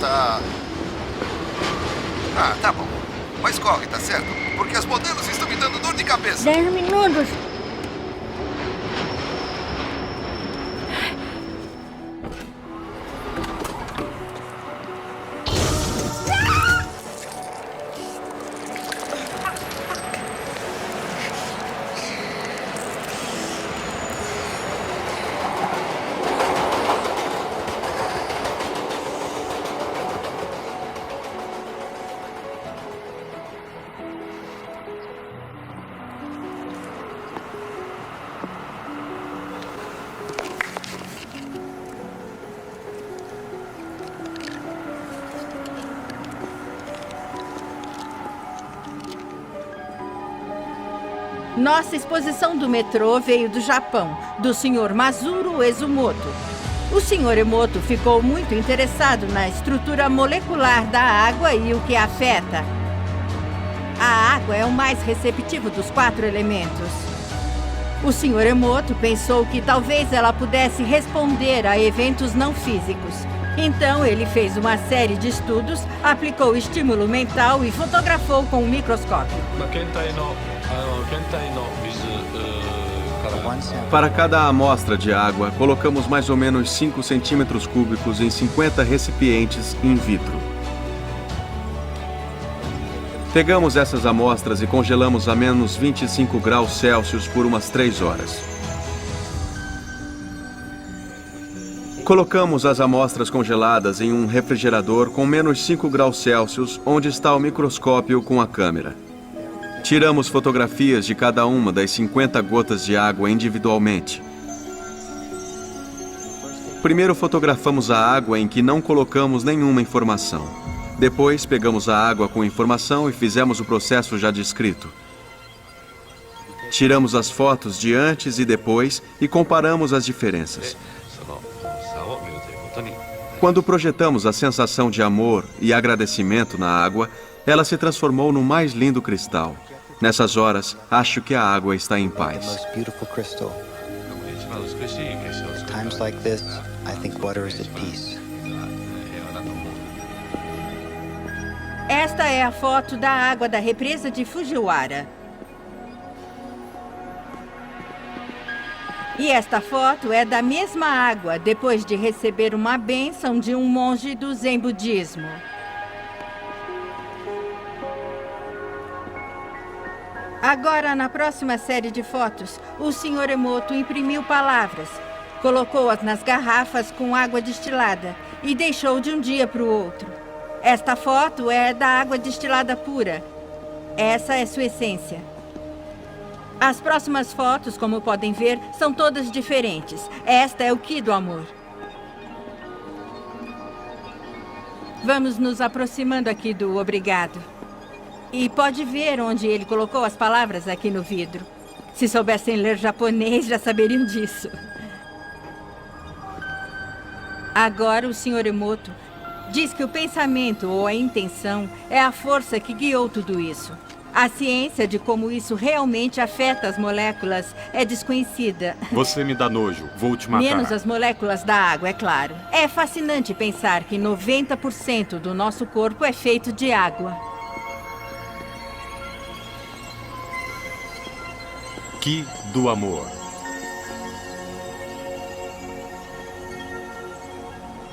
está... Ah, tá bom. Mas corre, tá certo? Porque as modelos estão me dando dor de cabeça. 10 minutos. Nossa exposição do metrô veio do Japão, do Sr. Masuro Ezumoto. O Sr. Emoto ficou muito interessado na estrutura molecular da água e o que a afeta. A água é o mais receptivo dos 4 elementos. O Sr. Emoto pensou que talvez ela pudesse responder a eventos não físicos. Então, ele fez uma série de estudos, aplicou estímulo mental e fotografou com um microscópio. Para cada amostra de água, colocamos mais ou menos 5 centímetros cúbicos em 50 recipientes in vitro. Pegamos essas amostras e congelamos a menos 25 graus Celsius por umas 3 horas. Colocamos as amostras congeladas em um refrigerador com menos 5 graus Celsius, onde está o microscópio com a câmera. Tiramos fotografias de cada uma das 50 gotas de água individualmente. Primeiro fotografamos a água em que não colocamos nenhuma informação. Depois pegamos a água com informação e fizemos o processo já descrito. Tiramos as fotos de antes e depois e comparamos as diferenças. Quando projetamos a sensação de amor e agradecimento na água, ela se transformou no mais lindo cristal. Nessas horas, acho que a água está em paz. Esta é a foto da água da represa de Fujiwara. E esta foto é da mesma água, depois de receber uma bênção de um monge do Zen budismo. Agora, na próxima série de fotos, o Sr. Emoto imprimiu palavras, colocou-as nas garrafas com água destilada e deixou de um dia para o outro. Esta foto é da água destilada pura. Essa é sua essência. As próximas fotos, como podem ver, são todas diferentes. Esta é o Ki do amor. Vamos nos aproximando aqui do obrigado. E pode ver onde ele colocou as palavras aqui no vidro. Se soubessem ler japonês, já saberiam disso. Agora, o Sr. Emoto diz que o pensamento ou a intenção é a força que guiou tudo isso. A ciência de como isso realmente afeta as moléculas é desconhecida. Você me dá nojo. Vou te matar. Menos as moléculas da água, é claro. É fascinante pensar que 90% do nosso corpo é feito de água. Ki do amor.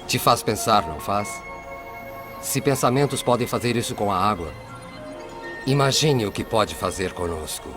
Te faz pensar, não faz? Se pensamentos podem fazer isso com a água, imagine o que pode fazer conosco.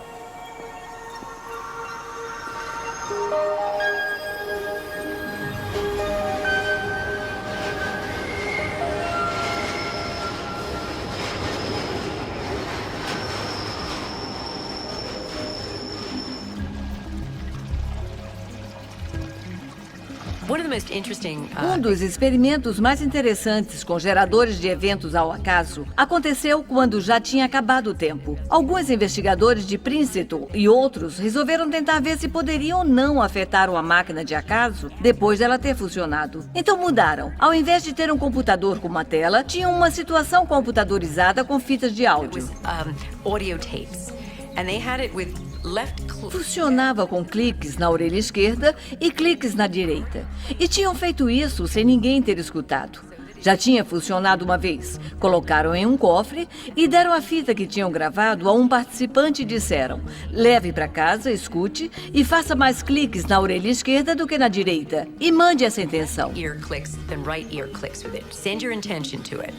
Um dos experimentos mais interessantes com geradores de eventos ao acaso aconteceu quando já tinha acabado o tempo. Alguns investigadores de Princeton e outros resolveram tentar ver se poderiam ou não afetar uma máquina de acaso depois dela ter funcionado. Então mudaram. Ao invés de ter um computador com uma tela, tinham uma situação computadorizada com fitas de áudio. Funcionava com cliques na orelha esquerda e cliques na direita. E tinham feito isso sem ninguém ter escutado. Já tinha funcionado uma vez. Colocaram em um cofre e deram a fita que tinham gravado a um participante e disseram: leve para casa, escute e faça mais cliques na orelha esquerda do que na direita. E mande essa intenção. Ear clicks, then right ear clicks with it. Send your intention to it.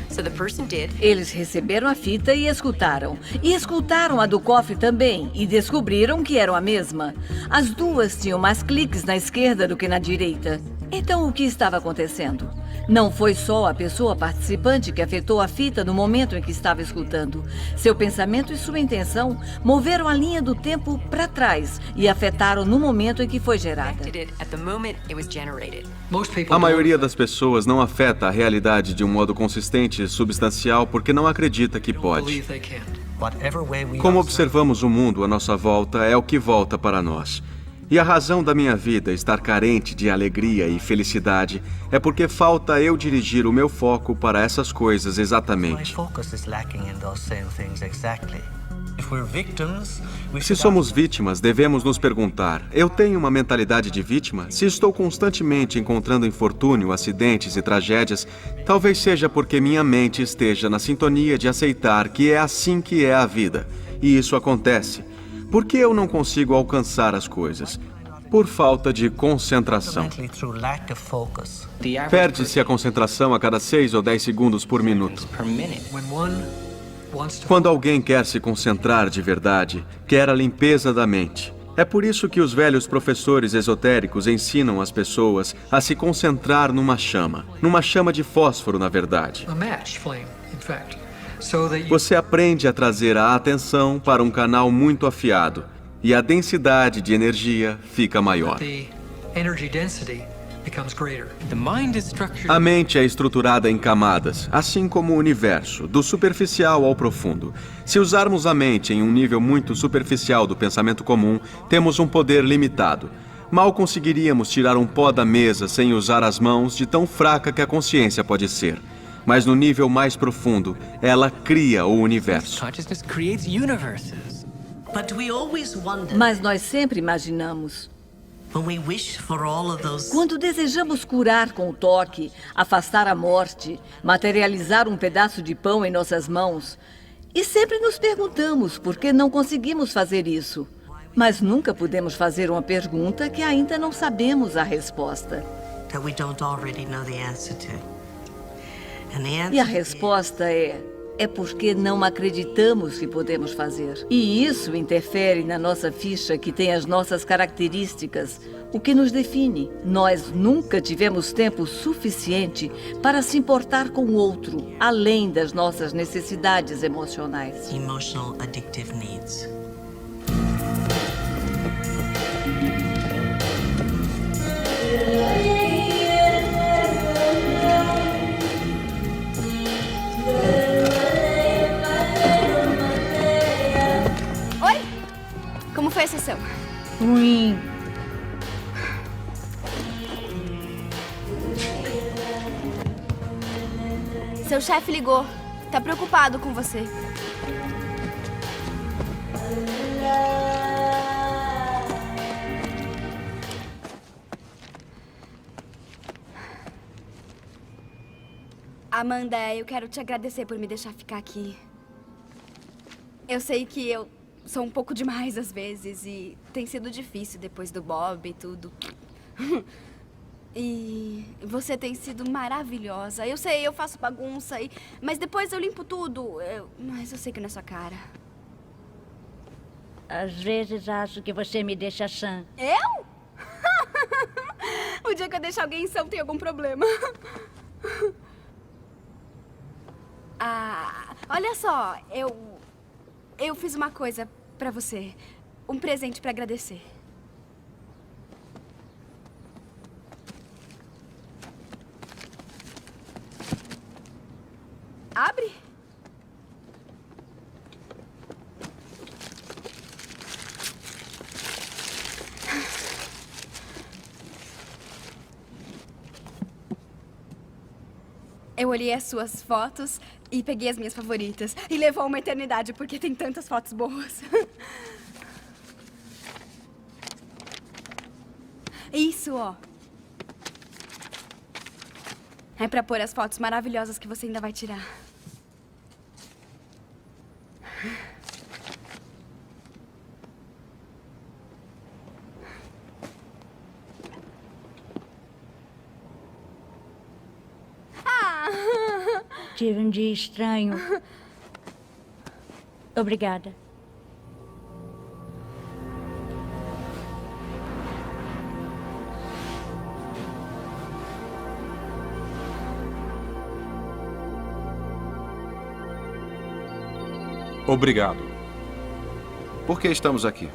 So the person did. Eles receberam a fita e escutaram. E escutaram a do cofre também e descobriram que eram a mesma. As duas tinham mais cliques na esquerda do que na direita. Então, o que estava acontecendo? Não foi só a pessoa participante que afetou a fita no momento em que estava escutando. Seu pensamento e sua intenção moveram a linha do tempo para trás e afetaram no momento em que foi gerada. Did it at the moment it was generated. A maioria das pessoas não afeta a realidade de um modo consistente e substancial porque não acredita que pode. Como observamos o mundo à nossa volta é o que volta para nós. E a razão da minha vida estar carente de alegria e felicidade é porque falta eu dirigir o meu foco para essas coisas exatamente. Se somos vítimas, devemos nos perguntar: eu tenho uma mentalidade de vítima? Se estou constantemente encontrando infortúnio, acidentes e tragédias, talvez seja porque minha mente esteja na sintonia de aceitar que é assim que é a vida. E isso acontece. Por que eu não consigo alcançar as coisas? Por falta de concentração. Perde-se a concentração a cada 6 ou 10 segundos por minuto. Quando alguém quer se concentrar de verdade, quer a limpeza da mente. É por isso que os velhos professores esotéricos ensinam as pessoas a se concentrar numa chama de fósforo, na verdade. Você aprende a trazer a atenção para um canal muito afiado e a densidade de energia fica maior. A mente é estruturada em camadas, assim como o universo, do superficial ao profundo. Se usarmos a mente em um nível muito superficial do pensamento comum, temos um poder limitado. Mal conseguiríamos tirar um pó da mesa sem usar as mãos, de tão fraca que a consciência pode ser. Mas no nível mais profundo, ela cria o universo. Mas nós sempre imaginamos. Quando desejamos curar com o toque, afastar a morte, materializar um pedaço de pão em nossas mãos, e sempre nos perguntamos por que não conseguimos fazer isso. Mas nunca podemos fazer uma pergunta que ainda não sabemos a resposta. E a resposta é porque não acreditamos que podemos fazer. E isso interfere na nossa ficha que tem as nossas características, o que nos define. Nós nunca tivemos tempo suficiente para se importar com o outro, além das nossas necessidades emocionais. Emotional addictive needs. Como foi a sessão? Ruim. Seu chefe ligou. Tá preocupado com você. Amanda, eu quero te agradecer por me deixar ficar aqui. Eu sei que eu sou um pouco demais às vezes e tem sido difícil depois do Bob e tudo. E você tem sido maravilhosa. Eu sei, eu faço bagunça, mas depois eu limpo tudo. Mas eu sei que não é sua cara. Às vezes acho que você me deixa sã. Eu? O dia que eu deixar alguém sã tem algum problema. Olha só, eu fiz uma coisa pra você. Um presente pra agradecer. Abre. Eu olhei as suas fotos e peguei as minhas favoritas. E levou uma eternidade, porque tem tantas fotos boas. Isso, ó. É pra pôr as fotos maravilhosas que você ainda vai tirar. Tive um dia estranho. Obrigada. Obrigado. Por que estamos aqui?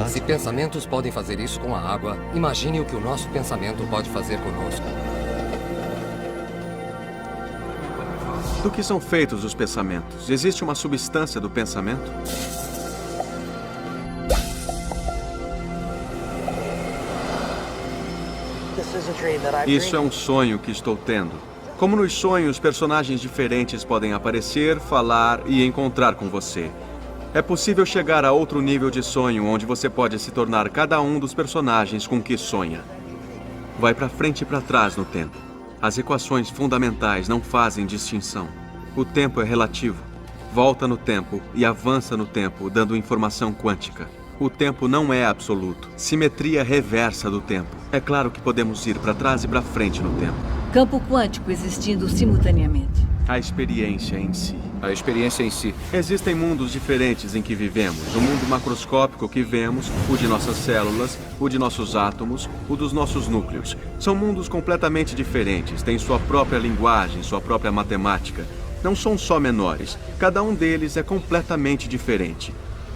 Se pensamentos podem fazer isso com a água, imagine o que o nosso pensamento pode fazer conosco. Do que são feitos os pensamentos? Existe uma substância do pensamento? Isso é um sonho que estou tendo. Como nos sonhos, personagens diferentes podem aparecer, falar e encontrar com você. É possível chegar a outro nível de sonho onde você pode se tornar cada um dos personagens com que sonha. Vai para frente e para trás no tempo. As equações fundamentais não fazem distinção. O tempo é relativo. Volta no tempo e avança no tempo, dando informação quântica. O tempo não é absoluto. Simetria reversa do tempo. É claro que podemos ir para trás e para frente no tempo. Campo quântico existindo simultaneamente. A experiência em si. A experiência em si. Existem mundos diferentes em que vivemos. O mundo macroscópico que vemos, o de nossas células, o de nossos átomos, o dos nossos núcleos. São mundos completamente diferentes, têm sua própria linguagem, sua própria matemática. Não são só menores. Cada um deles é completamente diferente.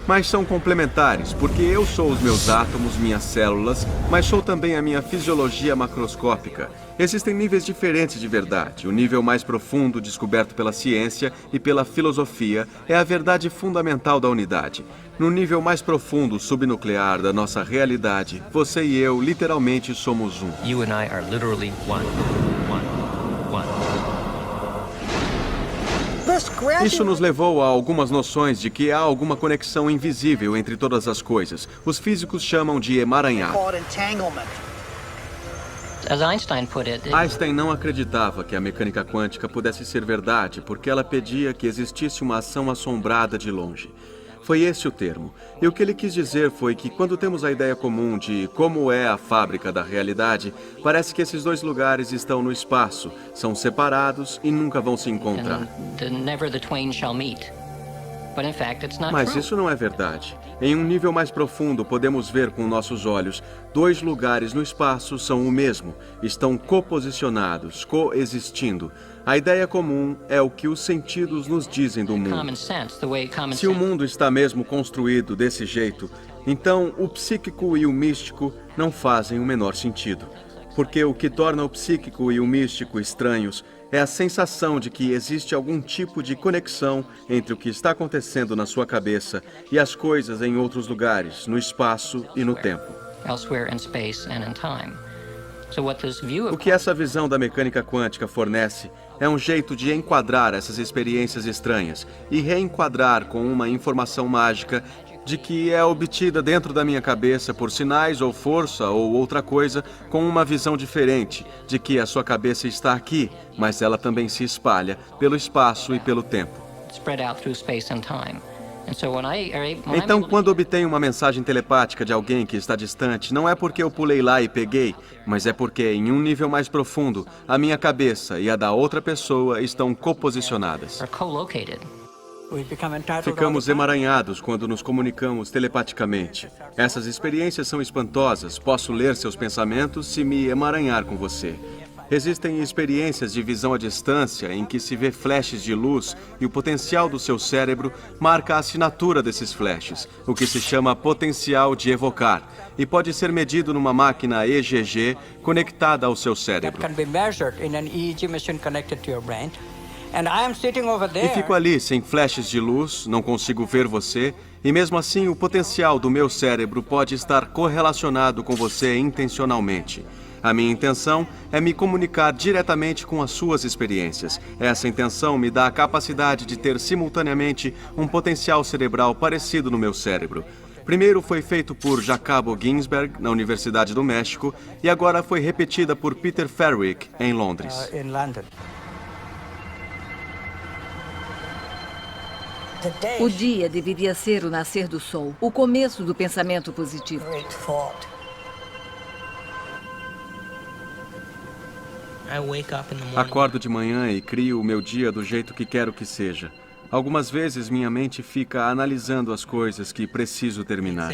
Mas são complementares, porque eu sou os meus átomos, minhas células, mas sou também a minha fisiologia macroscópica. Existem níveis diferentes de verdade. O nível mais profundo, descoberto pela ciência e pela filosofia, é a verdade fundamental da unidade. No nível mais profundo, subnuclear da nossa realidade, você e eu literalmente somos um. You and I are literally one. Isso nos levou a algumas noções de que há alguma conexão invisível entre todas as coisas. Os físicos chamam de emaranhado. Einstein não acreditava que a mecânica quântica pudesse ser verdade, porque ela pedia que existisse uma ação assombrada de longe. Foi esse o termo. E o que ele quis dizer foi que quando temos a ideia comum de como é a fábrica da realidade, parece que esses dois lugares estão no espaço, são separados e nunca vão se encontrar. Mas isso não é verdade. Em um nível mais profundo, podemos ver com nossos olhos, dois lugares no espaço são o mesmo, estão coposicionados, coexistindo. A ideia comum é o que os sentidos nos dizem do mundo. Se o mundo está mesmo construído desse jeito, então o psíquico e o místico não fazem o menor sentido. Porque o que torna o psíquico e o místico estranhos é a sensação de que existe algum tipo de conexão entre o que está acontecendo na sua cabeça e as coisas em outros lugares, no espaço e no tempo. O que essa visão da mecânica quântica fornece é um jeito de enquadrar essas experiências estranhas e reenquadrar com uma informação mágica de que é obtida dentro da minha cabeça por sinais ou força ou outra coisa, com uma visão diferente de que a sua cabeça está aqui, mas ela também se espalha pelo espaço e pelo tempo. Então, quando obtenho uma mensagem telepática de alguém que está distante, não é porque eu pulei lá e peguei, mas é porque, em um nível mais profundo, a minha cabeça e a da outra pessoa estão coposicionadas. Ficamos emaranhados quando nos comunicamos telepaticamente. Essas experiências são espantosas. Posso ler seus pensamentos se me emaranhar com você. Existem experiências de visão à distância em que se vê flashes de luz e o potencial do seu cérebro marca a assinatura desses flashes, o que se chama potencial de evocar, e pode ser medido numa máquina EEG conectada ao seu cérebro. E fico ali, sem flashes de luz, não consigo ver você, e mesmo assim o potencial do meu cérebro pode estar correlacionado com você intencionalmente. A minha intenção é me comunicar diretamente com as suas experiências. Essa intenção me dá a capacidade de ter simultaneamente um potencial cerebral parecido no meu cérebro. Primeiro foi feito por Jacobo Ginsberg, na Universidade do México, e agora foi repetida por Peter Ferrick, em Londres. O dia deveria ser o nascer do sol, o começo do pensamento positivo. Acordo de manhã e crio o meu dia do jeito que quero que seja. Algumas vezes minha mente fica analisando as coisas que preciso terminar.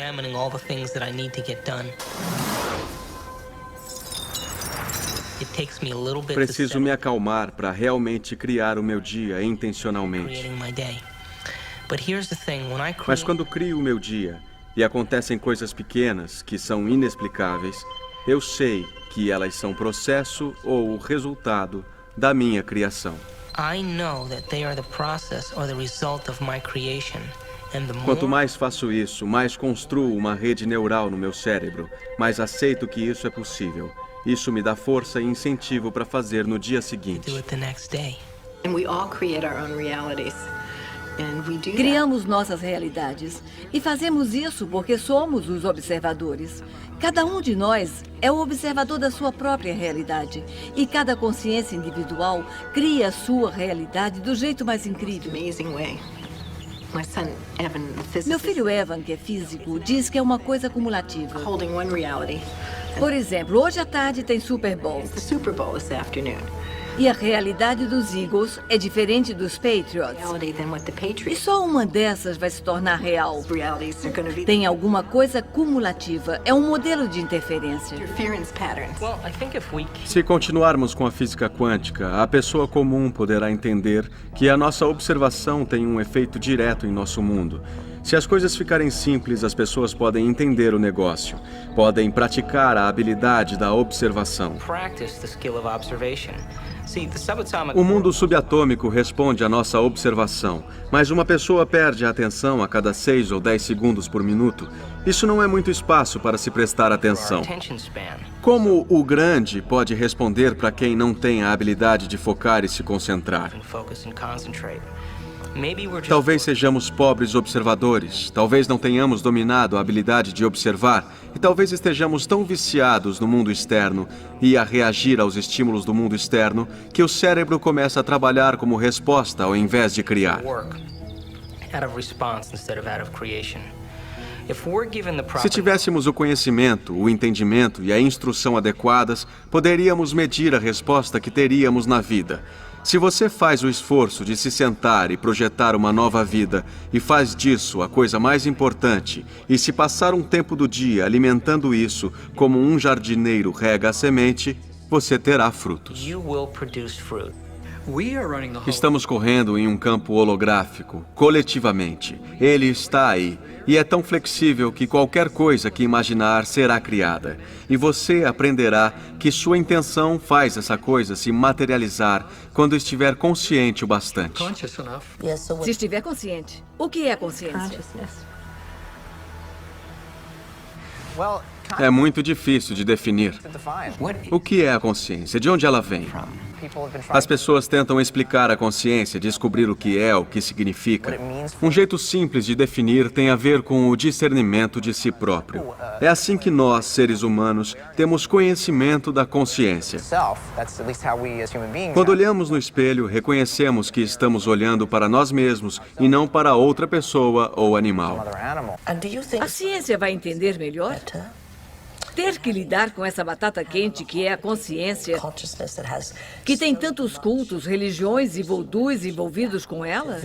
Preciso me acalmar para realmente criar o meu dia intencionalmente. Mas quando crio o meu dia e acontecem coisas pequenas que são inexplicáveis, eu sei que elas são processo ou o resultado da minha criação. Quanto mais faço isso, mais construo uma rede neural no meu cérebro, mais aceito que isso é possível. Isso me dá força e incentivo para fazer no dia seguinte. Criamos nossas realidades e fazemos isso porque somos os observadores. Cada um de nós é o observador da sua própria realidade e cada consciência individual cria a sua realidade do jeito mais incrível. Meu filho Evan, que é físico, diz que é uma coisa cumulativa. Por exemplo, hoje à tarde tem Super Bowl. E a realidade dos Eagles é diferente dos Patriots. E só uma dessas vai se tornar real. Tem alguma coisa cumulativa. É um modelo de interferência. Se continuarmos com a física quântica, a pessoa comum poderá entender que a nossa observação tem um efeito direto em nosso mundo. Se as coisas ficarem simples, as pessoas podem entender o negócio. Podem praticar a habilidade da observação. O mundo subatômico responde à nossa observação, mas uma pessoa perde a atenção a cada 6 ou 10 segundos por minuto. Isso não é muito espaço para se prestar atenção. Como o grande pode responder para quem não tem a habilidade de focar e se concentrar? Talvez sejamos pobres observadores, talvez não tenhamos dominado a habilidade de observar e talvez estejamos tão viciados no mundo externo e a reagir aos estímulos do mundo externo que o cérebro começa a trabalhar como resposta ao invés de criar. Se tivéssemos o conhecimento, o entendimento e a instrução adequadas, poderíamos medir a resposta que teríamos na vida. Se você faz o esforço de se sentar e projetar uma nova vida e faz disso a coisa mais importante, e se passar um tempo do dia alimentando isso como um jardineiro rega a semente, você terá frutos. Estamos correndo em um campo holográfico, coletivamente. Ele está aí. E é tão flexível que qualquer coisa que imaginar será criada. E você aprenderá que sua intenção faz essa coisa se materializar quando estiver consciente o bastante. Se estiver consciente. O que é consciência? É muito difícil de definir. O que é a consciência? De onde ela vem? As pessoas tentam explicar a consciência, descobrir o que significa. Um jeito simples de definir tem a ver com o discernimento de si próprio. É assim que nós, seres humanos, temos conhecimento da consciência. Quando olhamos no espelho, reconhecemos que estamos olhando para nós mesmos e não para outra pessoa ou animal. A ciência vai entender melhor? Ter que lidar com essa batata quente que é a consciência, que tem tantos cultos, religiões e voodoos envolvidos com ela?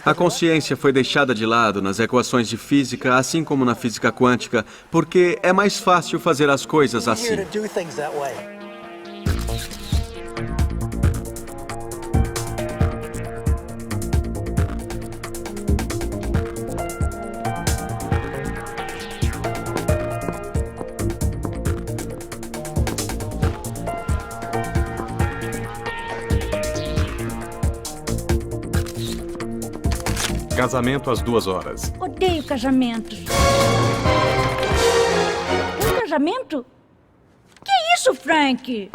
A consciência foi deixada de lado nas equações de física, assim como na física quântica, porque é mais fácil fazer as coisas assim. Casamento às 2 horas. Odeio casamentos. Um casamento? Que isso, Frank?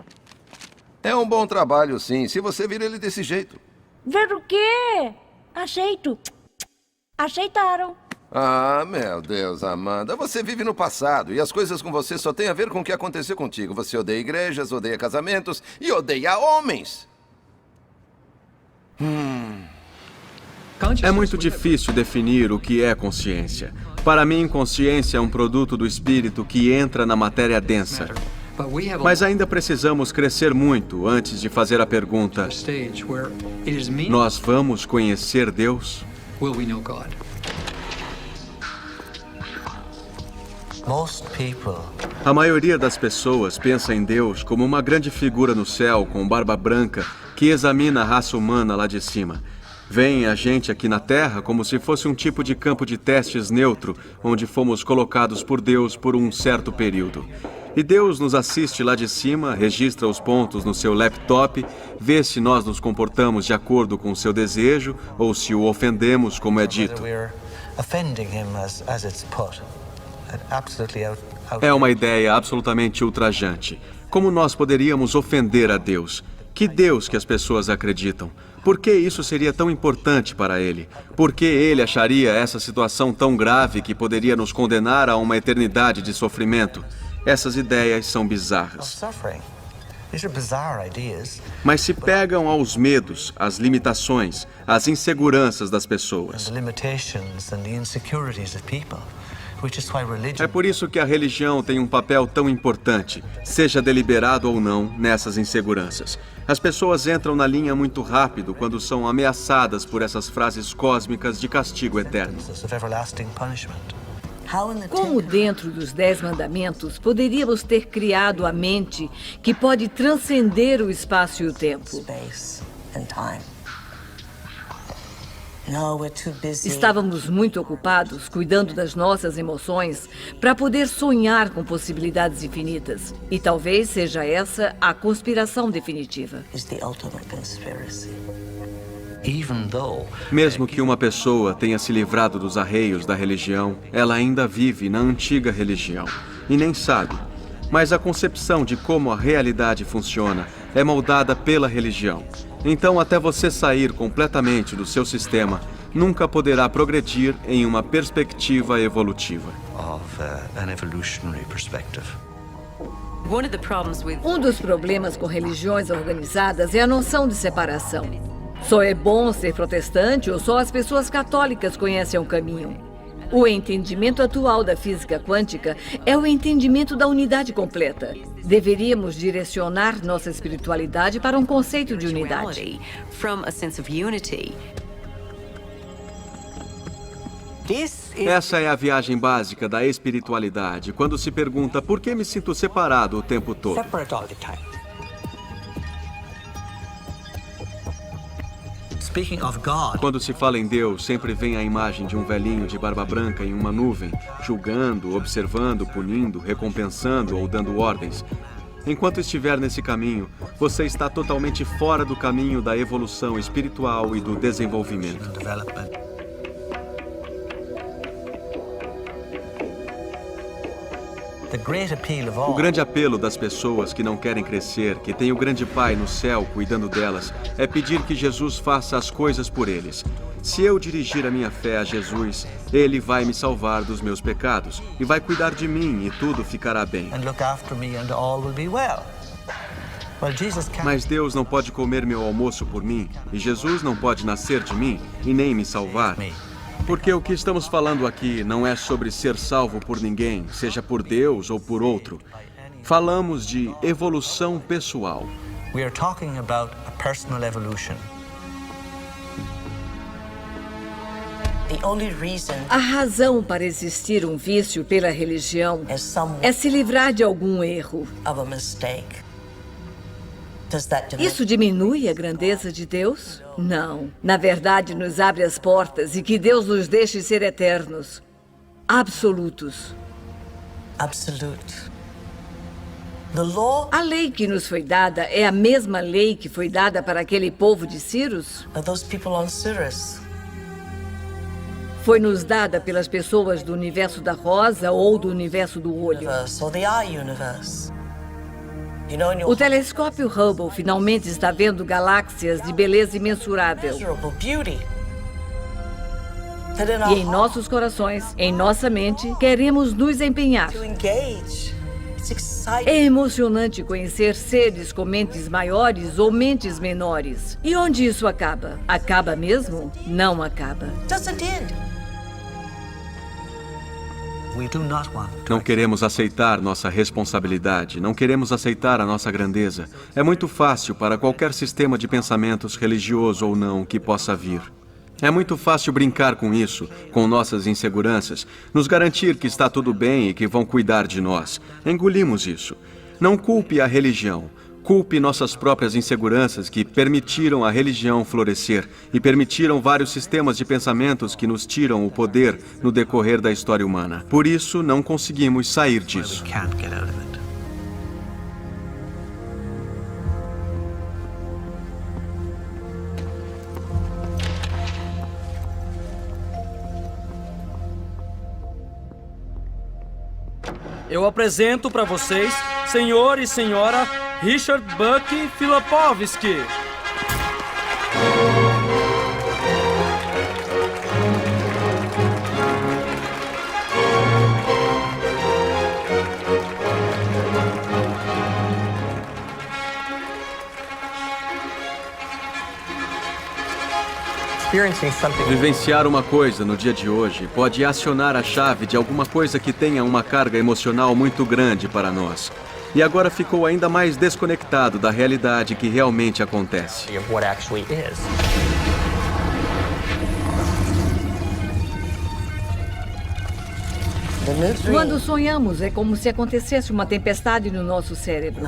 É um bom trabalho, sim, se você vir ele desse jeito. Ver o quê? Aceito. Aceitaram. Ah, meu Deus, Amanda. Você vive no passado e as coisas com você só têm a ver com o que aconteceu contigo. Você odeia igrejas, odeia casamentos e odeia homens. É muito difícil definir o que é consciência. Para mim, consciência é um produto do espírito que entra na matéria densa. Mas ainda precisamos crescer muito antes de fazer a pergunta: nós vamos conhecer Deus? A maioria das pessoas pensa em Deus como uma grande figura no céu com barba branca que examina a raça humana lá de cima. Veem a gente aqui na Terra como se fosse um tipo de campo de testes neutro, onde fomos colocados por Deus por um certo período. E Deus nos assiste lá de cima, registra os pontos no seu laptop, vê se nós nos comportamos de acordo com o seu desejo ou se o ofendemos, como é dito. É uma ideia absolutamente ultrajante. Como nós poderíamos ofender a Deus? Que Deus que as pessoas acreditam? Por que isso seria tão importante para ele? Por que ele acharia essa situação tão grave que poderia nos condenar a uma eternidade de sofrimento? Essas ideias são bizarras. Mas se pegam aos medos, às limitações, às inseguranças das pessoas. É por isso que a religião tem um papel tão importante, seja deliberado ou não, nessas inseguranças. As pessoas entram na linha muito rápido quando são ameaçadas por essas frases cósmicas de castigo eterno. Como dentro dos 10 mandamentos poderíamos ter criado a mente que pode transcender o espaço e o tempo? Estávamos muito ocupados cuidando das nossas emoções para poder sonhar com possibilidades infinitas. E talvez seja essa a conspiração definitiva. Mesmo que uma pessoa tenha se livrado dos arreios da religião, ela ainda vive na antiga religião e nem sabe. Mas a concepção de como a realidade funciona é moldada pela religião. Então, até você sair completamente do seu sistema, nunca poderá progredir em uma perspectiva evolutiva. Um dos problemas com religiões organizadas é a noção de separação. Só é bom ser protestante ou só as pessoas católicas conhecem o caminho. O entendimento atual da física quântica é o entendimento da unidade completa. Deveríamos direcionar nossa espiritualidade para um conceito de unidade. Essa é a viagem básica da espiritualidade, quando se pergunta por que me sinto separado o tempo todo. Quando se fala em Deus, sempre vem a imagem de um velhinho de barba branca em uma nuvem, julgando, observando, punindo, recompensando ou dando ordens. Enquanto estiver nesse caminho, você está totalmente fora do caminho da evolução espiritual e do desenvolvimento. O grande apelo das pessoas que não querem crescer, que têm o grande Pai no céu cuidando delas, é pedir que Jesus faça as coisas por eles. Se eu dirigir a minha fé a Jesus, Ele vai me salvar dos meus pecados e vai cuidar de mim e tudo ficará bem. Mas Deus não pode comer meu almoço por mim e Jesus não pode nascer de mim e nem me salvar. Porque o que estamos falando aqui não é sobre ser salvo por ninguém, seja por Deus ou por outro. Falamos de evolução pessoal. A razão para existir um vício pela religião é se livrar de algum erro. Isso diminui a grandeza de Deus? Não. Na verdade, nos abre as portas e que Deus nos deixe ser eternos. Absolutos. A lei que nos foi dada é a mesma lei que foi dada para aquele povo de Sirius? Foi nos dada pelas pessoas do universo da rosa ou do universo do olho? O telescópio Hubble finalmente está vendo galáxias de beleza imensurável. E em nossos corações, em nossa mente, queremos nos empenhar. É emocionante conhecer seres com mentes maiores ou mentes menores. E onde isso acaba? Acaba mesmo? Não acaba. Não queremos aceitar nossa responsabilidade, não queremos aceitar a nossa grandeza. É muito fácil para qualquer sistema de pensamentos, religioso ou não, que possa vir. É muito fácil brincar com isso, com nossas inseguranças, nos garantir que está tudo bem e que vão cuidar de nós. Engolimos isso. Não culpe a religião. Culpe nossas próprias inseguranças que permitiram a religião florescer e permitiram vários sistemas de pensamentos que nos tiram o poder no decorrer da história humana. Por isso, não conseguimos sair disso. Eu apresento para vocês, senhor e senhora Richard Buck Filipovski. Vivenciar uma coisa no dia de hoje pode acionar a chave de alguma coisa que tenha uma carga emocional muito grande para nós. E agora ficou ainda mais desconectado da realidade que realmente acontece. Quando sonhamos, é como se acontecesse uma tempestade no nosso cérebro.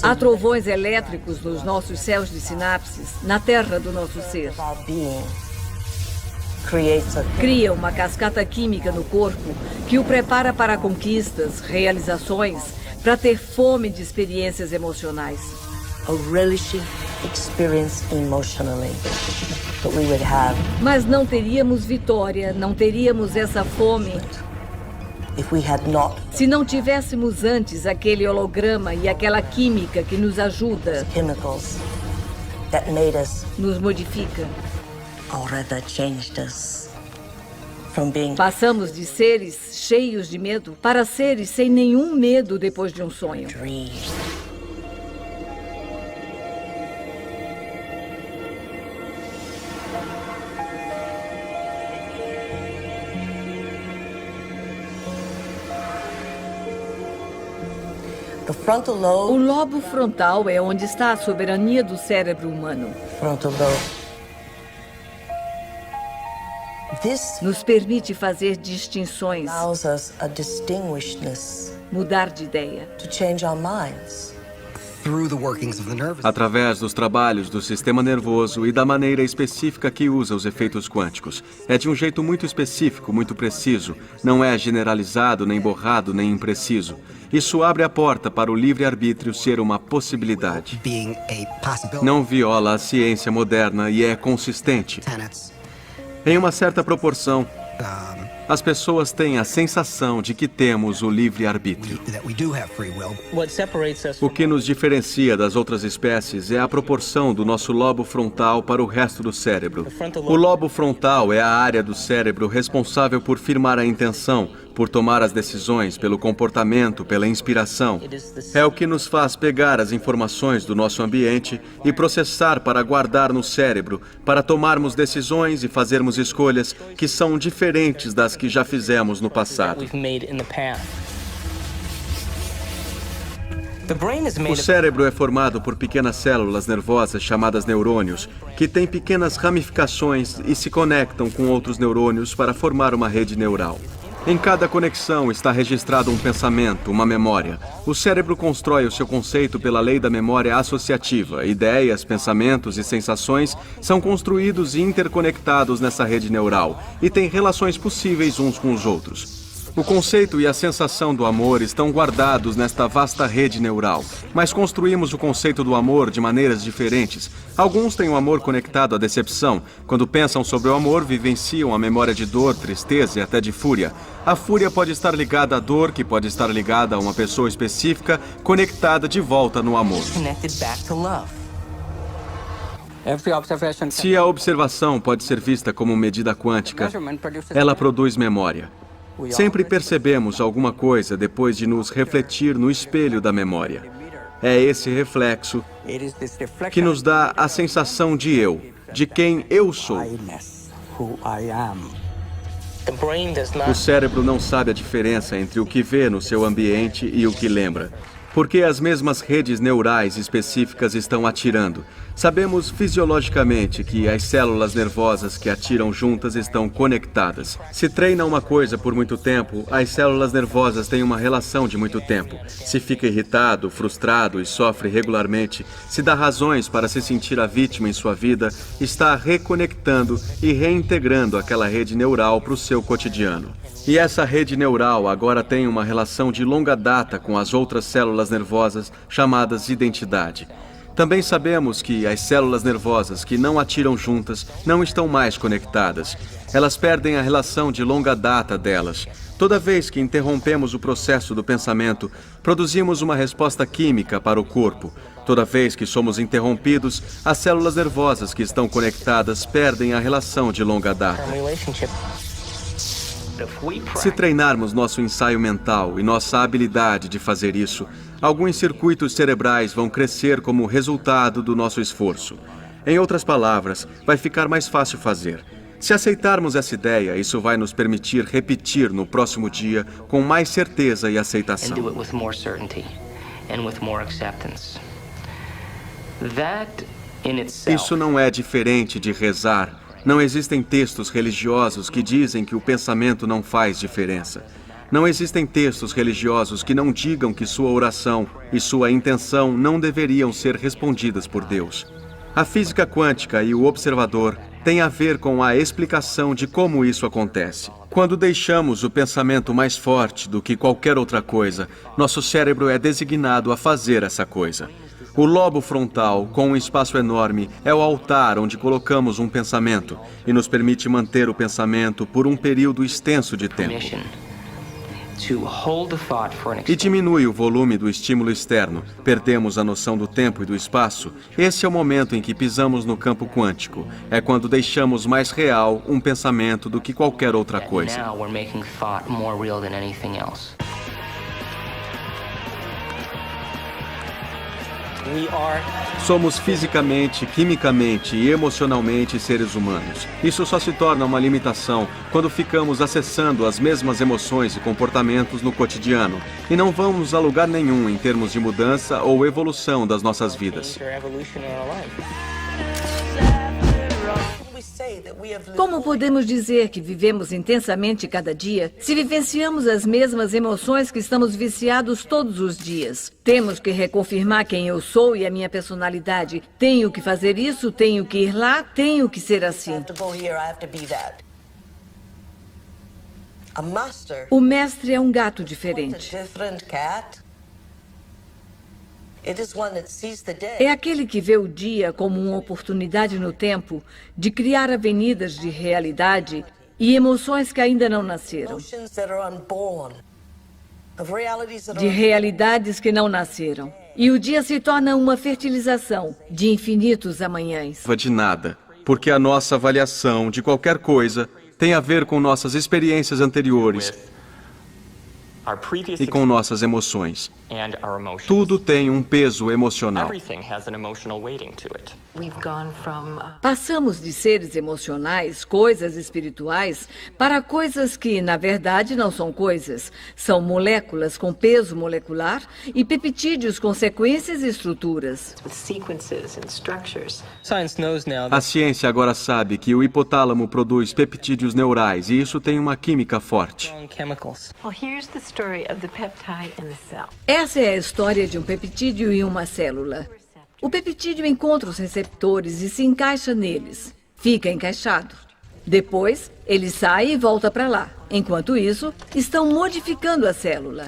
Há trovões elétricos nos nossos céus de sinapses, na terra do nosso ser. Cria uma cascata química no corpo que o prepara para conquistas, realizações, para ter fome de experiências emocionais. Mas não teríamos vitória, não teríamos essa fome se não tivéssemos antes aquele holograma e aquela química que nos ajuda, nos modifica. Passamos de seres cheios de medo para seres sem nenhum medo depois de um sonho. O lobo frontal é onde está a soberania do cérebro humano. Nos permite fazer distinções, mudar de ideia. Através dos trabalhos do sistema nervoso e da maneira específica que usa os efeitos quânticos. É de um jeito muito específico, muito preciso. Não é generalizado, nem borrado, nem impreciso. Isso abre a porta para o livre-arbítrio ser uma possibilidade. Não viola a ciência moderna e é consistente. Em uma certa proporção, as pessoas têm a sensação de que temos o livre-arbítrio. O que nos diferencia das outras espécies é a proporção do nosso lobo frontal para o resto do cérebro. O lobo frontal é a área do cérebro responsável por firmar a intenção, por tomar as decisões, pelo comportamento, pela inspiração. É o que nos faz pegar as informações do nosso ambiente e processar para guardar no cérebro, para tomarmos decisões e fazermos escolhas que são diferentes das que já fizemos no passado. O cérebro é formado por pequenas células nervosas chamadas neurônios, que têm pequenas ramificações e se conectam com outros neurônios para formar uma rede neural. Em cada conexão está registrado um pensamento, uma memória. O cérebro constrói o seu conceito pela lei da memória associativa. Ideias, pensamentos e sensações são construídos e interconectados nessa rede neural e têm relações possíveis uns com os outros. O conceito e a sensação do amor estão guardados nesta vasta rede neural, mas construímos o conceito do amor de maneiras diferentes. Alguns têm o amor conectado à decepção. Quando pensam sobre o amor, vivenciam a memória de dor, tristeza e até de fúria. A fúria pode estar ligada à dor, que pode estar ligada a uma pessoa específica, conectada de volta no amor. Se a observação pode ser vista como medida quântica, ela produz memória. Sempre percebemos alguma coisa depois de nos refletir no espelho da memória. É esse reflexo que nos dá a sensação de eu, de quem eu sou. O cérebro não sabe a diferença entre o que vê no seu ambiente e o que lembra, porque as mesmas redes neurais específicas estão atirando. Sabemos fisiologicamente que as células nervosas que atiram juntas estão conectadas. Se treina uma coisa por muito tempo, as células nervosas têm uma relação de muito tempo. Se fica irritado, frustrado e sofre regularmente, se dá razões para se sentir a vítima em sua vida, está reconectando e reintegrando aquela rede neural para o seu cotidiano. E essa rede neural agora tem uma relação de longa data com as outras células nervosas chamadas identidade. Também sabemos que as células nervosas que não atiram juntas não estão mais conectadas. Elas perdem a relação de longa data delas. Toda vez que interrompemos o processo do pensamento, produzimos uma resposta química para o corpo. Toda vez que somos interrompidos, as células nervosas que estão conectadas perdem a relação de longa data. Se treinarmos nosso ensaio mental e nossa habilidade de fazer isso, alguns circuitos cerebrais vão crescer como resultado do nosso esforço. Em outras palavras, vai ficar mais fácil fazer. Se aceitarmos essa ideia, isso vai nos permitir repetir no próximo dia com mais certeza e aceitação. Isso não é diferente de rezar. Não existem textos religiosos que dizem que o pensamento não faz diferença. Não existem textos religiosos que não digam que sua oração e sua intenção não deveriam ser respondidas por Deus. A física quântica e o observador têm a ver com a explicação de como isso acontece. Quando deixamos o pensamento mais forte do que qualquer outra coisa, nosso cérebro é designado a fazer essa coisa. O lobo frontal, com um espaço enorme, é o altar onde colocamos um pensamento e nos permite manter o pensamento por um período extenso de tempo. E diminui o volume do estímulo externo. Perdemos a noção do tempo e do espaço. Esse é o momento em que pisamos no campo quântico. É quando deixamos mais real um pensamento do que qualquer outra coisa. Somos fisicamente, quimicamente e emocionalmente seres humanos. Isso só se torna uma limitação quando ficamos acessando as mesmas emoções e comportamentos no cotidiano e não vamos a lugar nenhum em termos de mudança ou evolução das nossas vidas. Como podemos dizer que vivemos intensamente cada dia se vivenciamos as mesmas emoções que estamos viciados todos os dias? Temos que reconfirmar quem eu sou e a minha personalidade. Tenho que fazer isso, tenho que ir lá, tenho que ser assim. O mestre é um gato diferente. É aquele que vê o dia como uma oportunidade no tempo de criar avenidas de realidade e emoções que ainda não nasceram. De realidades que não nasceram. E o dia se torna uma fertilização de infinitos amanhãs. De nada, porque a nossa avaliação de qualquer coisa tem a ver com nossas experiências anteriores e com nossas emoções. Tudo tem um peso emocional. Passamos de seres emocionais, coisas espirituais, para coisas que, na verdade, não são coisas. São moléculas com peso molecular e peptídeos com sequências e estruturas. A ciência agora sabe que o hipotálamo produz peptídeos neurais e isso tem uma química forte. Essa é a história de um peptídeo e uma célula. O peptídeo encontra os receptores e se encaixa neles. Fica encaixado. Depois, ele sai e volta para lá. Enquanto isso, estão modificando a célula.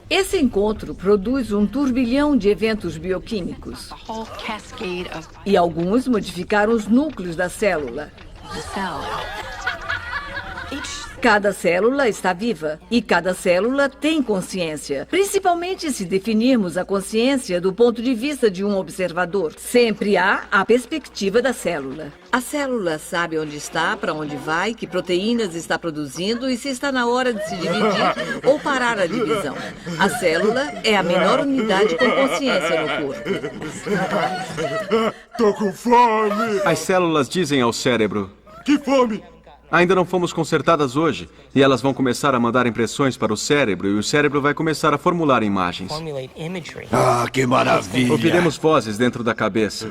Esse encontro produz um turbilhão de eventos bioquímicos. E alguns modificaram os núcleos da célula. Cada célula está viva e cada célula tem consciência. Principalmente se definirmos a consciência do ponto de vista de um observador. Sempre há a perspectiva da célula. A célula sabe onde está, para onde vai, que proteínas está produzindo e se está na hora de se dividir ou parar a divisão. A célula é a menor unidade com consciência no corpo. Tô com fome! As células dizem ao cérebro: Que fome! Ainda não fomos consertadas hoje, e elas vão começar a mandar impressões para o cérebro, e o cérebro vai começar a formular imagens. Ah, que maravilha! Ouviremos vozes dentro da cabeça.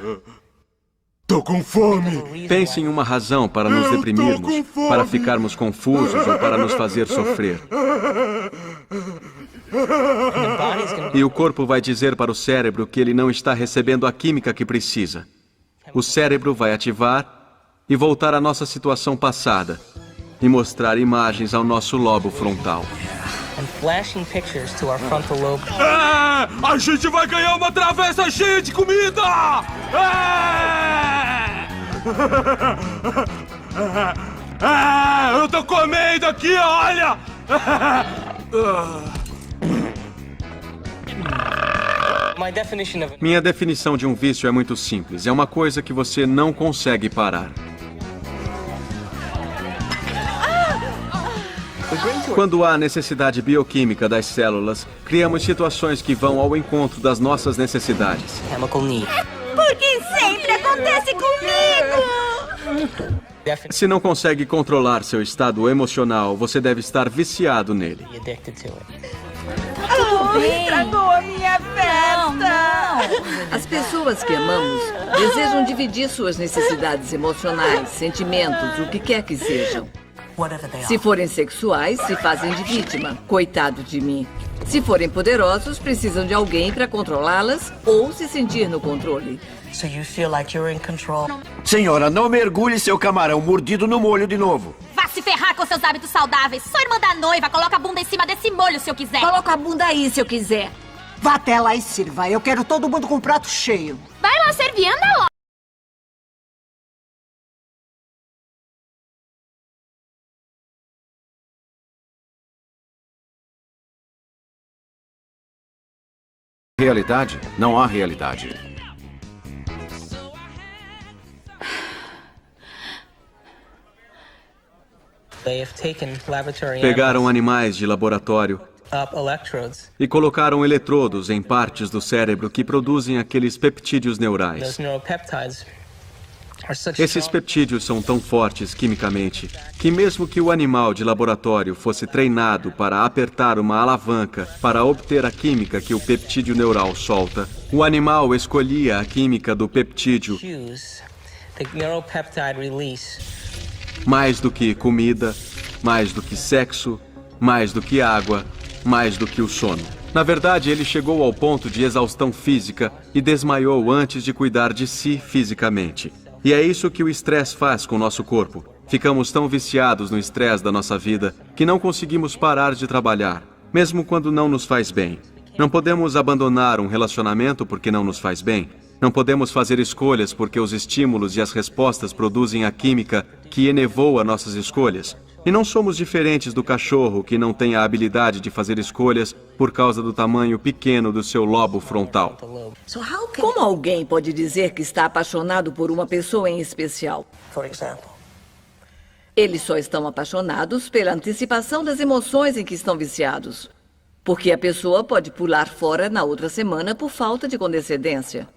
Tô com fome! Pense em uma razão para nos deprimirmos, para ficarmos confusos ou para nos fazer sofrer. E o corpo vai dizer para o cérebro que ele não está recebendo a química que precisa. O cérebro vai ativar e voltar à nossa situação passada e mostrar imagens ao nosso lobo frontal. A gente vai ganhar uma travessa cheia de comida! Eu tô comendo aqui, olha! Minha definição de um vício é muito simples. É uma coisa que você não consegue parar. Quando há necessidade bioquímica das células, criamos situações que vão ao encontro das nossas necessidades. Porque sempre acontece comigo! Se não consegue controlar seu estado emocional, você deve estar viciado nele. Estragou a minha festa! As pessoas que amamos desejam dividir suas necessidades emocionais, sentimentos, o que quer que sejam. Se forem sexuais, se fazem de vítima. Coitado de mim. Se forem poderosos, precisam de alguém para controlá-las ou se sentir no controle. Senhora, não mergulhe seu camarão mordido no molho de novo. Vá se ferrar com seus hábitos saudáveis. Sou irmã da noiva. Coloca a bunda em cima desse molho se eu quiser. Coloca a bunda aí se eu quiser. Vá até lá e sirva. Eu quero todo mundo com o prato cheio. Vai lá servir, anda logo. Realidade? Não há realidade. Pegaram animais de laboratório e colocaram eletrodos em partes do cérebro que produzem aqueles peptídeos neurais. Esses peptídeos são tão fortes quimicamente que mesmo que o animal de laboratório fosse treinado para apertar uma alavanca para obter a química que o peptídeo neural solta, o animal escolhia a química do peptídeo mais do que comida, mais do que sexo, mais do que água, mais do que o sono. Na verdade, ele chegou ao ponto de exaustão física e desmaiou antes de cuidar de si fisicamente. E é isso que o estresse faz com o nosso corpo. Ficamos tão viciados no estresse da nossa vida que não conseguimos parar de trabalhar, mesmo quando não nos faz bem. Não podemos abandonar um relacionamento porque não nos faz bem. Não podemos fazer escolhas porque os estímulos e as respostas produzem a química que enevoa nossas escolhas. E não somos diferentes do cachorro que não tem a habilidade de fazer escolhas por causa do tamanho pequeno do seu lobo frontal. Como alguém pode dizer que está apaixonado por uma pessoa em especial? Eles só estão apaixonados pela antecipação das emoções em que estão viciados. Porque a pessoa pode pular fora na outra semana por falta de condescendência.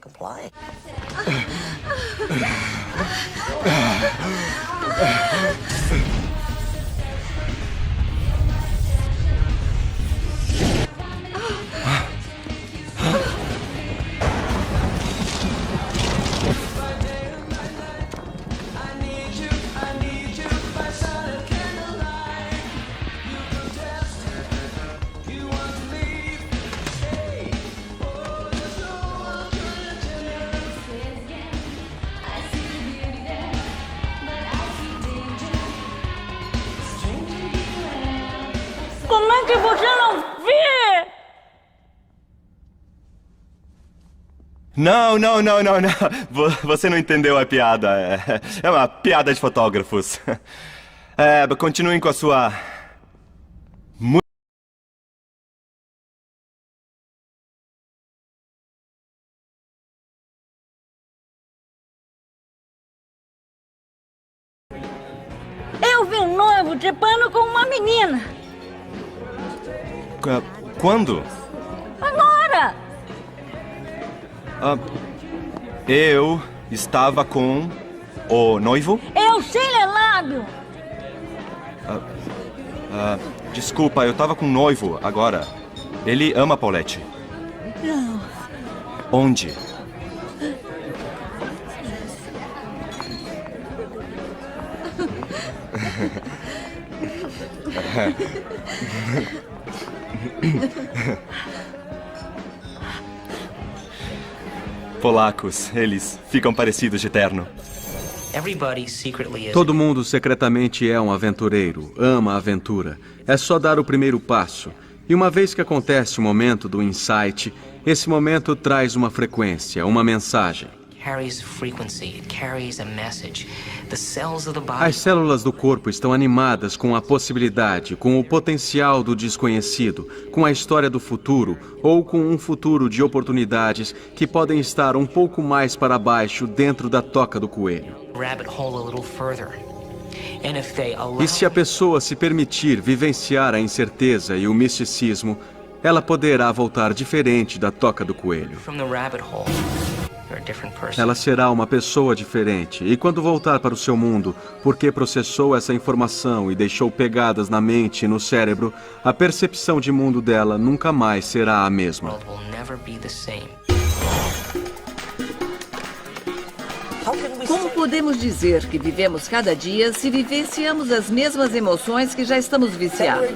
Como é que você não vê? Não. Você não entendeu a piada. É uma piada de fotógrafos. Continuem com a sua... Eu vi um noivo trepando com uma menina. Quando? Agora! Eu estava com o noivo? Eu sei lelado. Desculpa, eu estava com o noivo agora. Ele ama Paulette. Não. Onde? Polacos, eles ficam parecidos de terno. Todo mundo secretamente é um aventureiro, ama a aventura. É só dar o primeiro passo. E uma vez que acontece o momento do insight, esse momento traz uma frequência, uma mensagem. As células do corpo estão animadas com a possibilidade, com o potencial do desconhecido, com a história do futuro ou com um futuro de oportunidades que podem estar um pouco mais para baixo dentro da toca do coelho. E se a pessoa se permitir vivenciar a incerteza e o misticismo, ela poderá voltar diferente da toca do coelho. Ela será uma pessoa diferente, e quando voltar para o seu mundo, porque processou essa informação e deixou pegadas na mente e no cérebro, a percepção de mundo dela nunca mais será a mesma. Como podemos dizer que vivemos cada dia se vivenciamos as mesmas emoções que já estamos viciados?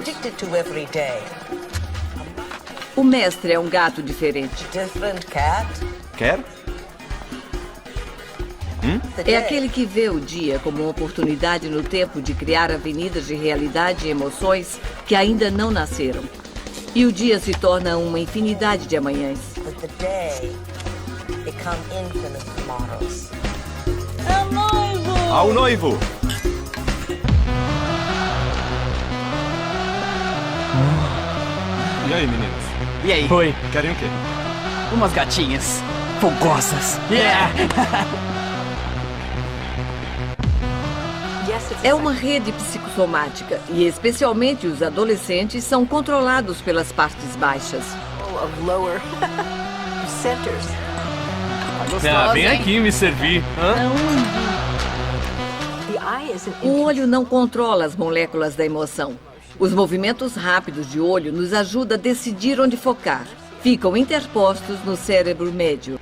O mestre é um gato diferente. Quer? É aquele que vê o dia como uma oportunidade no tempo de criar avenidas de realidade e emoções que ainda não nasceram. E o dia se torna uma infinidade de amanhãs. É o noivo! Ao noivo! E aí, meninos? E aí? Oi. Querem o quê? Umas gatinhas fogosas. Yeah! É uma rede psicossomática e especialmente os adolescentes são controlados pelas partes baixas. Vem aqui me servir. O olho não controla as moléculas da emoção. Os movimentos rápidos de olho nos ajudam a decidir onde focar. Ficam interpostos no cérebro médio.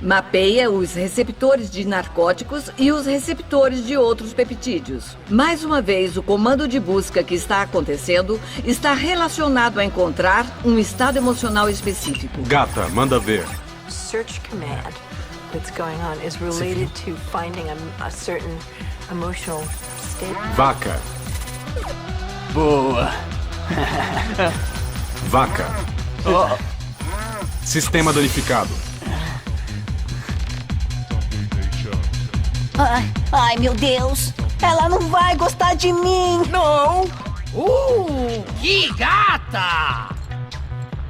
Mapeia os receptores de narcóticos e os receptores de outros peptídeos. Mais uma vez, o comando de busca que está acontecendo está relacionado a encontrar um estado emocional específico. Gata, manda ver. Search command that's going on is related to finding a certain emotional state. Vaca. Boa. Vaca. Sistema danificado. Ai, meu Deus! Ela não vai gostar de mim! Não! Que gata!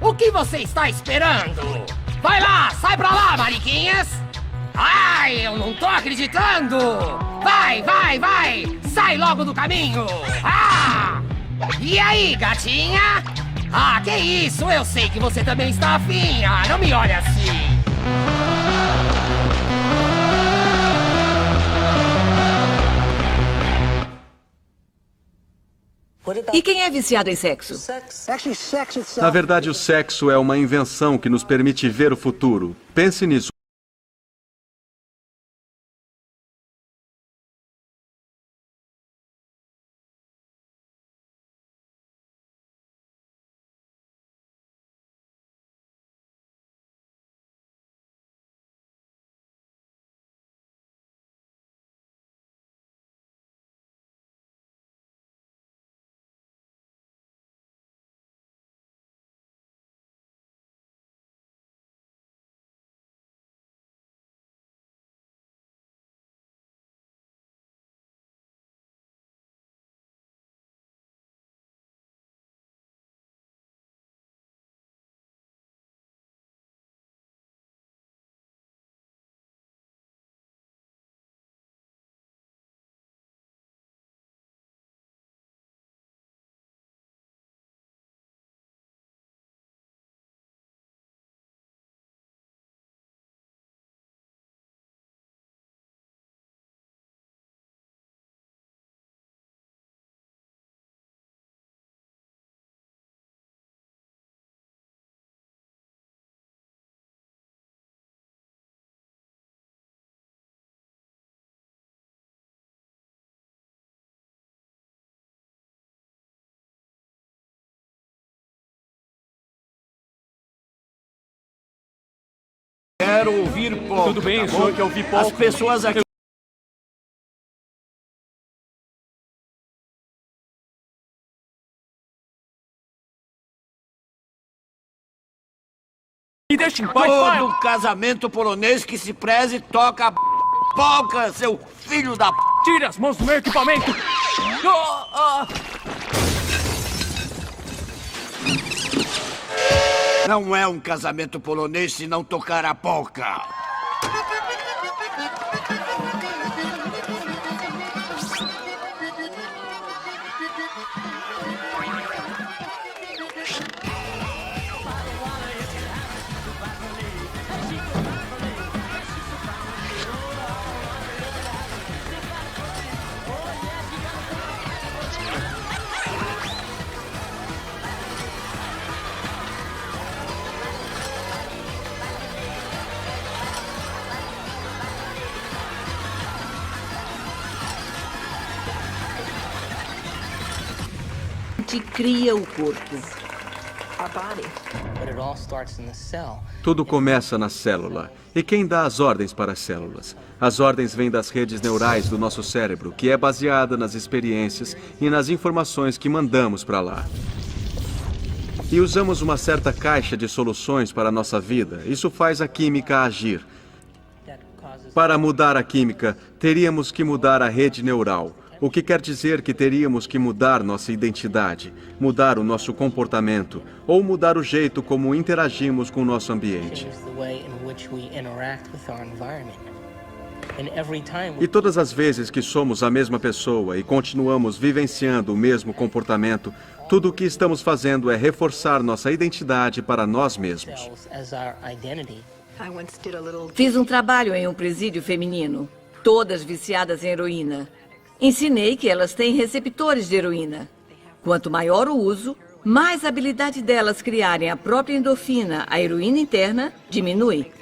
O que você está esperando? Vai lá, sai pra lá, mariquinhas! Ai, eu não tô acreditando! Vai, vai, vai! Sai logo do caminho! Ah! E aí, gatinha? Ah, que isso? Eu sei que você também está afim! Ah, não me olha assim! E quem é viciado em sexo? Na verdade, o sexo é uma invenção que nos permite ver o futuro. Pense nisso. quero ouvir pouco. Tudo bem, tá o senhor bom? quer ouvir pouco? As pessoas aqui... Me deixa em paz, pai! Todo casamento polonês que se preze toca a polca, seu filho da... Tire as mãos do meu equipamento! Não é um casamento polonês se não tocar a polca. Que cria o corpo. Our body. But it all starts in the cell. Tudo começa na célula. E quem dá as ordens para as células? As ordens vêm das redes neurais do nosso cérebro, que é baseada nas experiências e nas informações que mandamos para lá. E usamos uma certa caixa de soluções para a nossa vida. Isso faz a química agir. Para mudar a química, teríamos que mudar a rede neural. O que quer dizer que teríamos que mudar nossa identidade, mudar o nosso comportamento, ou mudar o jeito como interagimos com o nosso ambiente. E todas as vezes que somos a mesma pessoa e continuamos vivenciando o mesmo comportamento, tudo o que estamos fazendo é reforçar nossa identidade para nós mesmos. Fiz um trabalho em um presídio feminino, todas viciadas em heroína. Ensinei que elas têm receptores de heroína. Quanto maior o uso, mais a habilidade delas criarem a própria endorfina, a heroína interna, diminui.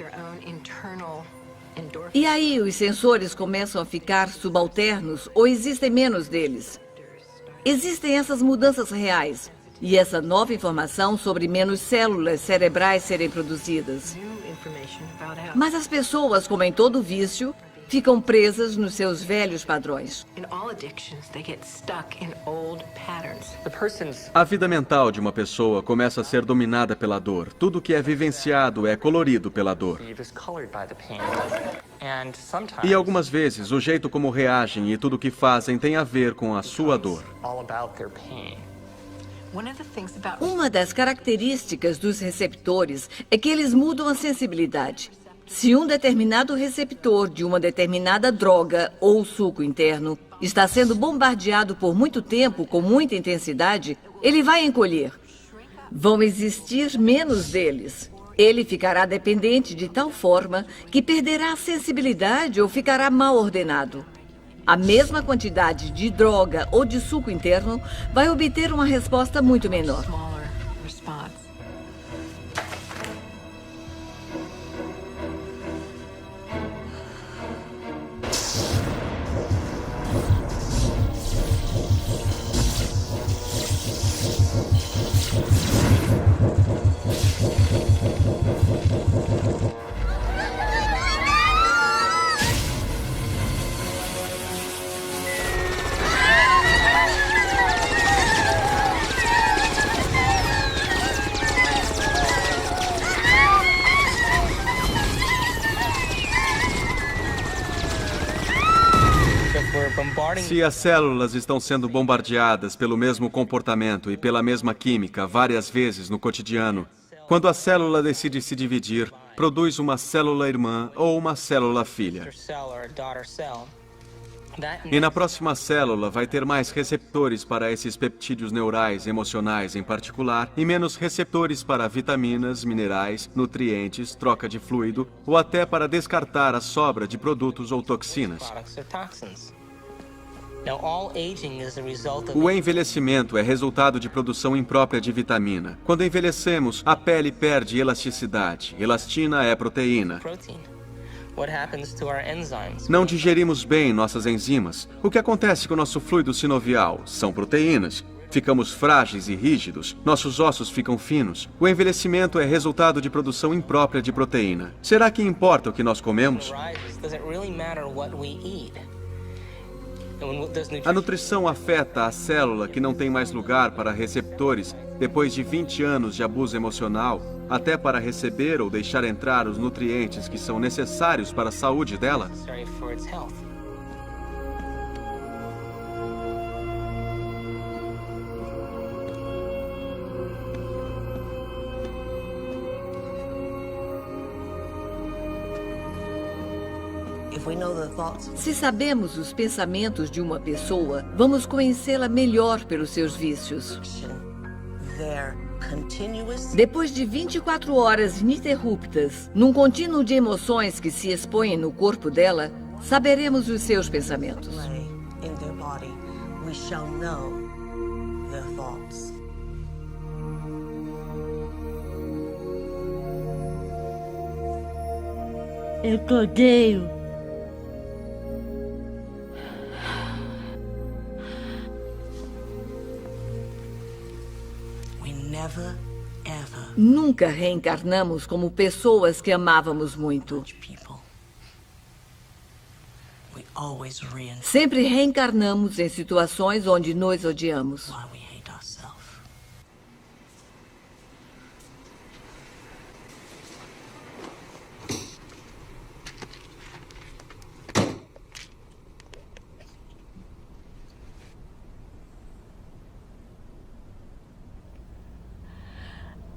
E aí os sensores começam a ficar subalternos ou existem menos deles. Existem essas mudanças reais e essa nova informação sobre menos células cerebrais serem produzidas. Mas as pessoas, como em todo vício, ficam presas nos seus velhos padrões. A vida mental de uma pessoa começa a ser dominada pela dor. Tudo que é vivenciado é colorido pela dor. E algumas vezes, o jeito como reagem e tudo o que fazem tem a ver com a sua dor. Uma das características dos receptores é que eles mudam a sensibilidade. Se um determinado receptor de uma determinada droga ou suco interno está sendo bombardeado por muito tempo com muita intensidade, ele vai encolher. Vão existir menos deles. Ele ficará dependente de tal forma que perderá a sensibilidade ou ficará mal ordenado. A mesma quantidade de droga ou de suco interno vai obter uma resposta muito menor. Se as células estão sendo bombardeadas pelo mesmo comportamento e pela mesma química várias vezes no cotidiano, quando a célula decide se dividir, produz uma célula irmã ou uma célula filha. E na próxima célula vai ter mais receptores para esses peptídeos neurais emocionais em particular e menos receptores para vitaminas, minerais, nutrientes, troca de fluido ou até para descartar a sobra de produtos ou toxinas. O envelhecimento é resultado de produção imprópria de vitamina. Quando envelhecemos, a pele perde elasticidade. Elastina é proteína. Não digerimos bem nossas enzimas. O que acontece com o nosso fluido sinovial? São proteínas. Ficamos frágeis e rígidos, nossos ossos ficam finos. O envelhecimento é resultado de produção imprópria de proteína. Será que importa o que nós comemos? A nutrição afeta a célula que não tem mais lugar para receptores depois de 20 anos de abuso emocional, até para receber ou deixar entrar os nutrientes que são necessários para a saúde dela? Se sabemos os pensamentos de uma pessoa, vamos conhecê-la melhor pelos seus vícios. Depois de 24 horas ininterruptas, num contínuo de emoções que se expõem no corpo dela, saberemos os seus pensamentos. Eu te odeio. Nunca reencarnamos como pessoas que amávamos muito. Sempre reencarnamos em situações onde nos odiamos.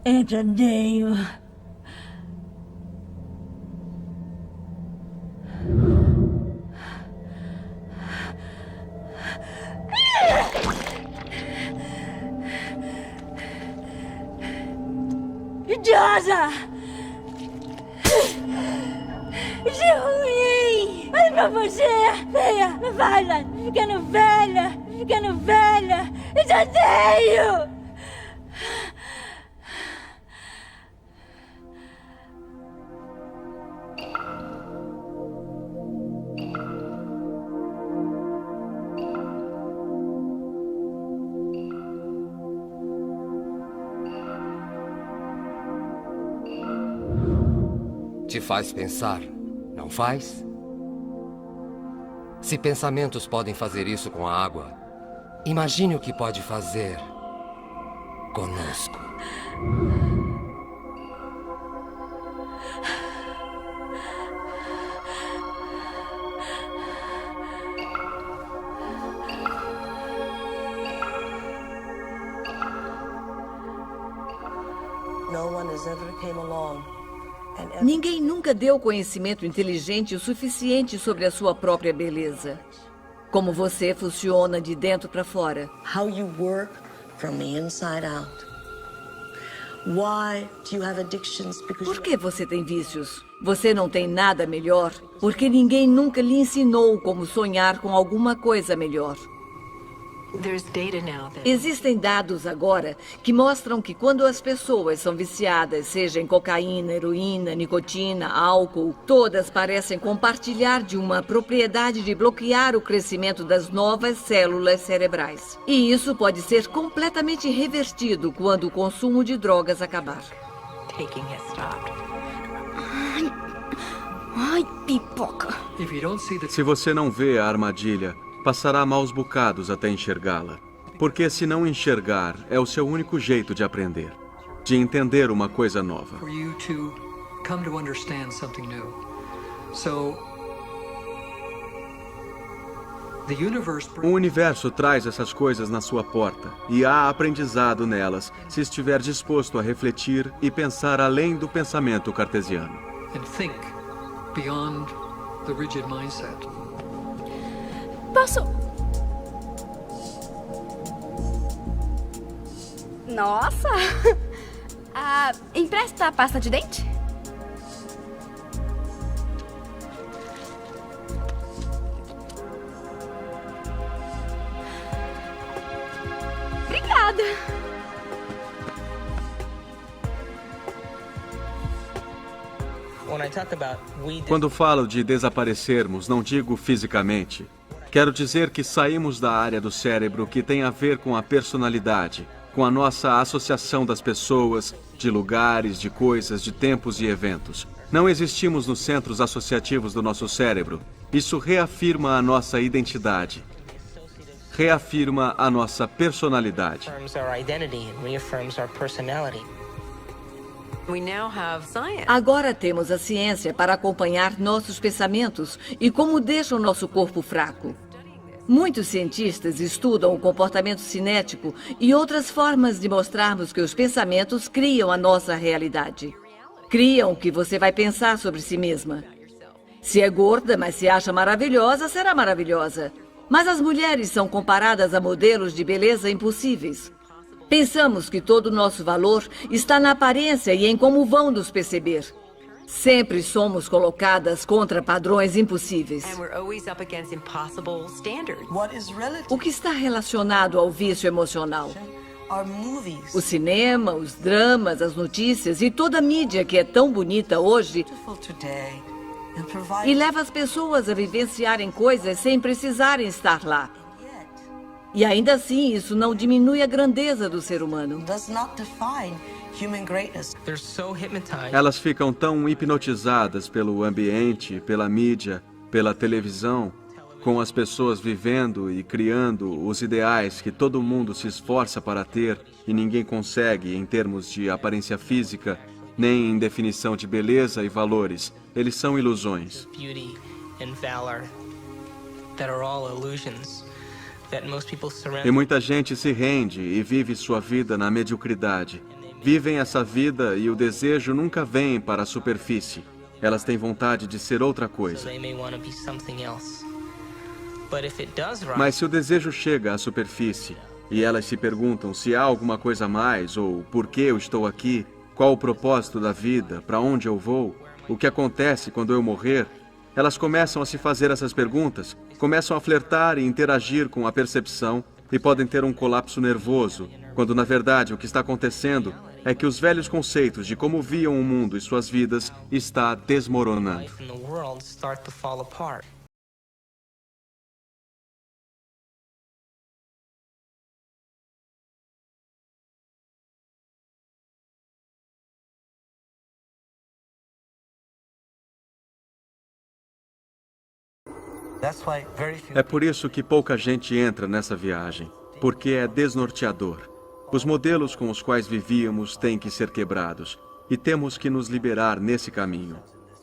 Eu te odeio. Idiosa! Isso é ruim! Mas pra você, feia, não vai lá, ficando velha, eu te odeio! Te faz pensar, não faz? Se pensamentos podem fazer isso com a água, imagine o que pode fazer conosco. Ninguém nunca deu conhecimento inteligente o suficiente sobre a sua própria beleza. Como você funciona de dentro para fora. How you work from the inside out. Why do you have addictions? Por que você tem vícios? Você não tem nada melhor? Porque ninguém nunca lhe ensinou como sonhar com alguma coisa melhor. Existem dados agora que mostram que quando as pessoas são viciadas, seja em cocaína, heroína, nicotina, álcool, todas parecem compartilhar de uma propriedade de bloquear o crescimento das novas células cerebrais. E isso pode ser completamente revertido quando o consumo de drogas acabar. Ai, pipoca. Se você não vê a armadilha, passará maus bocados até enxergá-la. Porque se não enxergar, é o seu único jeito de aprender, de entender uma coisa nova. O universo traz essas coisas na sua porta, e há aprendizado nelas, se estiver disposto a refletir e pensar além do pensamento cartesiano. Posso... Nossa! Empresta a pasta de dente? Obrigada! Quando falo de desaparecermos, não digo fisicamente. Quero dizer que saímos da área do cérebro que tem a ver com a personalidade, com a nossa associação das pessoas, de lugares, de coisas, de tempos e eventos. Não existimos nos centros associativos do nosso cérebro. Isso reafirma a nossa identidade. Reafirma a nossa personalidade. Agora temos a ciência para acompanhar nossos pensamentos e como deixa o nosso corpo fraco. Muitos cientistas estudam o comportamento cinético e outras formas de mostrarmos que os pensamentos criam a nossa realidade. Criam o que você vai pensar sobre si mesma. Se é gorda, mas se acha maravilhosa, será maravilhosa. Mas as mulheres são comparadas a modelos de beleza impossíveis. Pensamos que todo o nosso valor está na aparência e em como vão nos perceber. Sempre somos colocadas contra padrões impossíveis. O que está relacionado ao vício emocional? O cinema, os dramas, as notícias e toda a mídia que é tão bonita hoje e leva as pessoas a vivenciarem coisas sem precisarem estar lá. E ainda assim, isso não diminui a grandeza do ser humano. Elas ficam tão hipnotizadas pelo ambiente, pela mídia, pela televisão, com as pessoas vivendo e criando os ideais que todo mundo se esforça para ter e ninguém consegue em termos de aparência física, nem em definição de beleza e valores. Eles são ilusões. E muita gente se rende e vive sua vida na mediocridade. Vivem essa vida e o desejo nunca vem para a superfície. Elas têm vontade de ser outra coisa. Mas se o desejo chega à superfície e elas se perguntam se há alguma coisa a mais ou por que eu estou aqui, qual o propósito da vida, para onde eu vou, o que acontece quando eu morrer, elas começam a se fazer essas perguntas, começam a flertar e interagir com a percepção e podem ter um colapso nervoso, quando na verdade o que está acontecendo é que os velhos conceitos de como viam o mundo e suas vidas está desmoronando. É por isso que pouca gente entra nessa viagem, porque é desnorteador. Os modelos com os quais vivíamos têm que ser quebrados, e temos que nos liberar nesse caminho.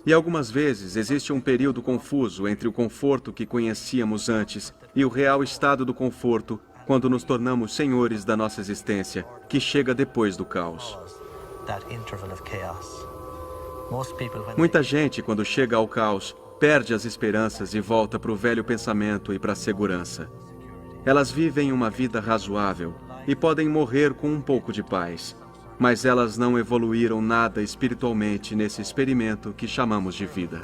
E algumas vezes existe um período confuso entre o conforto que conhecíamos antes e o real estado do conforto quando nos tornamos senhores da nossa existência, que chega depois do caos. Muita gente, quando chega ao caos, perde as esperanças e volta para o velho pensamento e para a segurança. Elas vivem uma vida razoável e podem morrer com um pouco de paz, mas elas não evoluíram nada espiritualmente nesse experimento que chamamos de vida.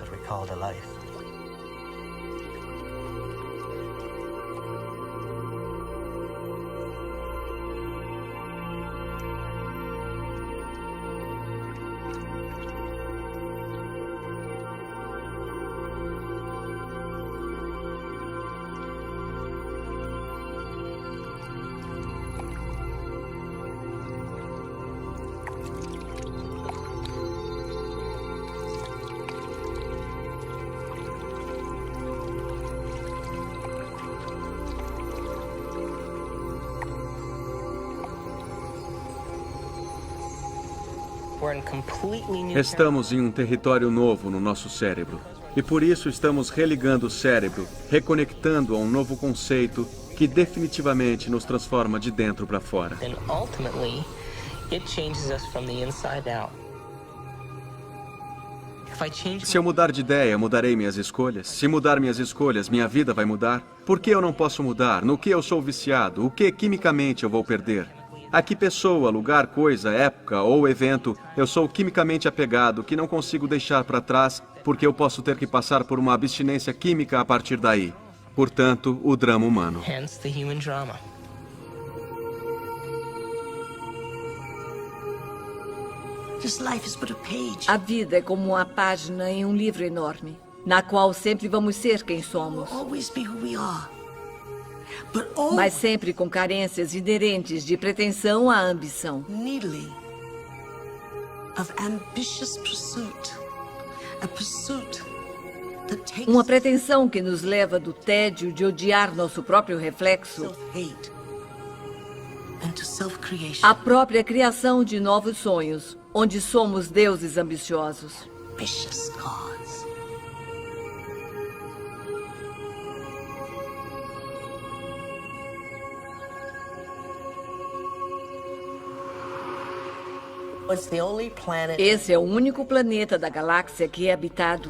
Estamos em um território novo no nosso cérebro. E por isso estamos religando o cérebro, reconectando a um novo conceito que definitivamente nos transforma de dentro para fora. Se eu mudar de ideia, mudarei minhas escolhas. Se mudar minhas escolhas, minha vida vai mudar. Por que eu não posso mudar? No que eu sou viciado? O que quimicamente eu vou perder? A que pessoa, lugar, coisa, época ou evento eu sou quimicamente apegado que não consigo deixar para trás porque eu posso ter que passar por uma abstinência química a partir daí. Portanto, o drama humano. A vida é como uma página em um livro enorme. na qual sempre vamos ser quem somos, mas sempre com carências inerentes de pretensão à ambição. Uma pretensão que nos leva do tédio de odiar nosso próprio reflexo à própria criação de novos sonhos, onde somos deuses ambiciosos. Esse é o único planeta da galáxia que é habitado,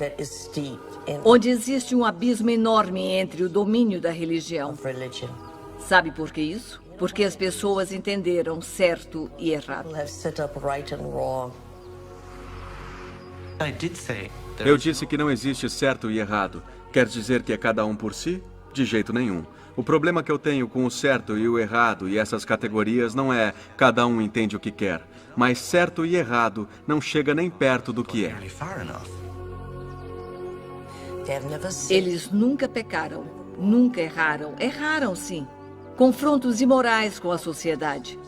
onde existe um abismo enorme entre o domínio da religião. Sabe por que isso? Porque as pessoas entenderam certo e errado. Eu disse que não existe certo e errado. Quer dizer que é cada um por si? De jeito nenhum. O problema que eu tenho com o certo e o errado e essas categorias não é cada um entende o que quer, mas certo e errado não chega nem perto do que é. Eles nunca pecaram, nunca erraram. Erraram, sim. Confrontos imorais com a sociedade.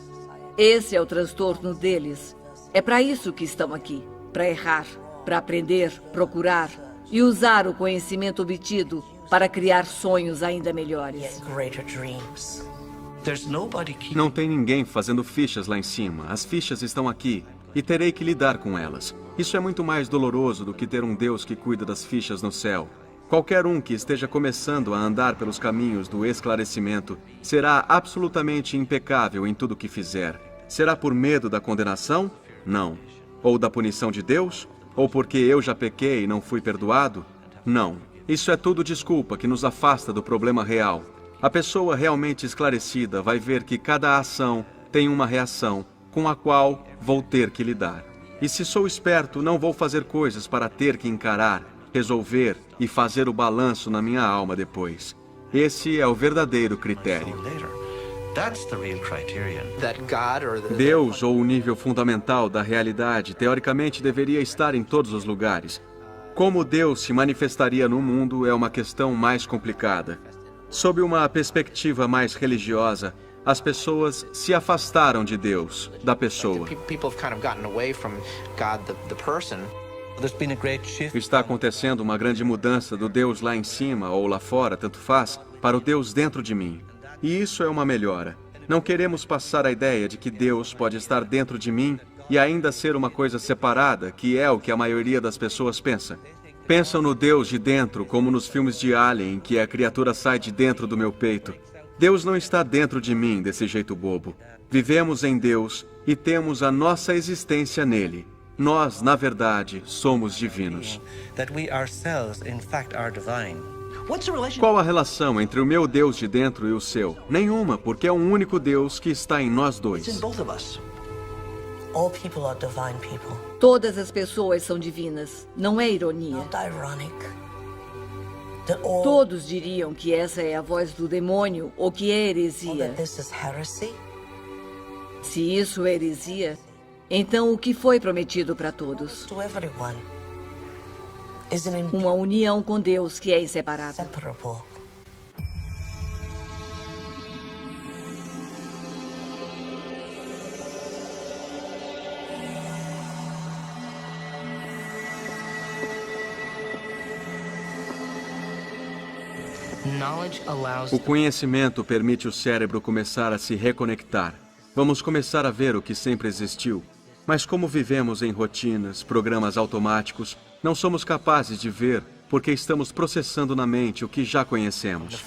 Esse é o transtorno deles. É para isso que estão aqui. Para errar, para aprender, procurar e usar o conhecimento obtido para criar sonhos ainda melhores. Não tem ninguém fazendo fichas lá em cima. As fichas estão aqui e terei que lidar com elas. Isso é muito mais doloroso do que ter um Deus que cuida das fichas no céu. Qualquer um que esteja começando a andar pelos caminhos do esclarecimento será absolutamente impecável em tudo o que fizer. Será por medo da condenação? Não. Ou da punição de Deus? Ou porque eu já pequei e não fui perdoado? Não. Isso é tudo desculpa que nos afasta do problema real. A pessoa realmente esclarecida vai ver que cada ação tem uma reação com a qual vou ter que lidar. E se sou esperto, não vou fazer coisas para ter que encarar, resolver e fazer o balanço na minha alma depois. Esse é o verdadeiro critério. Deus, ou o nível fundamental da realidade, teoricamente deveria estar em todos os lugares. Como Deus se manifestaria no mundo é uma questão mais complicada. Sob uma perspectiva mais religiosa, as pessoas se afastaram de Deus, da pessoa. Está acontecendo uma grande mudança do Deus lá em cima ou lá fora, tanto faz, para o Deus dentro de mim. E isso é uma melhora. Não queremos passar a ideia de que Deus pode estar dentro de mim e ainda ser uma coisa separada, que é o que a maioria das pessoas pensa. Pensam no Deus de dentro, como nos filmes de Alien, em que a criatura sai de dentro do meu peito. Deus não está dentro de mim desse jeito bobo. Vivemos em Deus e temos a nossa existência nele. Nós, na verdade, somos divinos. Qual a relação entre o meu Deus de dentro e o seu? Nenhuma, porque é um único Deus que está em nós dois. Todas as pessoas são divinas. Não é ironia. Todos diriam que essa é a voz do demônio ou que é heresia. Se isso é heresia, então o que foi prometido para todos? Uma união com Deus que é inseparável. O conhecimento permite o cérebro começar a se reconectar. Vamos começar a ver o que sempre existiu. Mas como vivemos em rotinas, programas automáticos, não somos capazes de ver porque estamos processando na mente o que já conhecemos.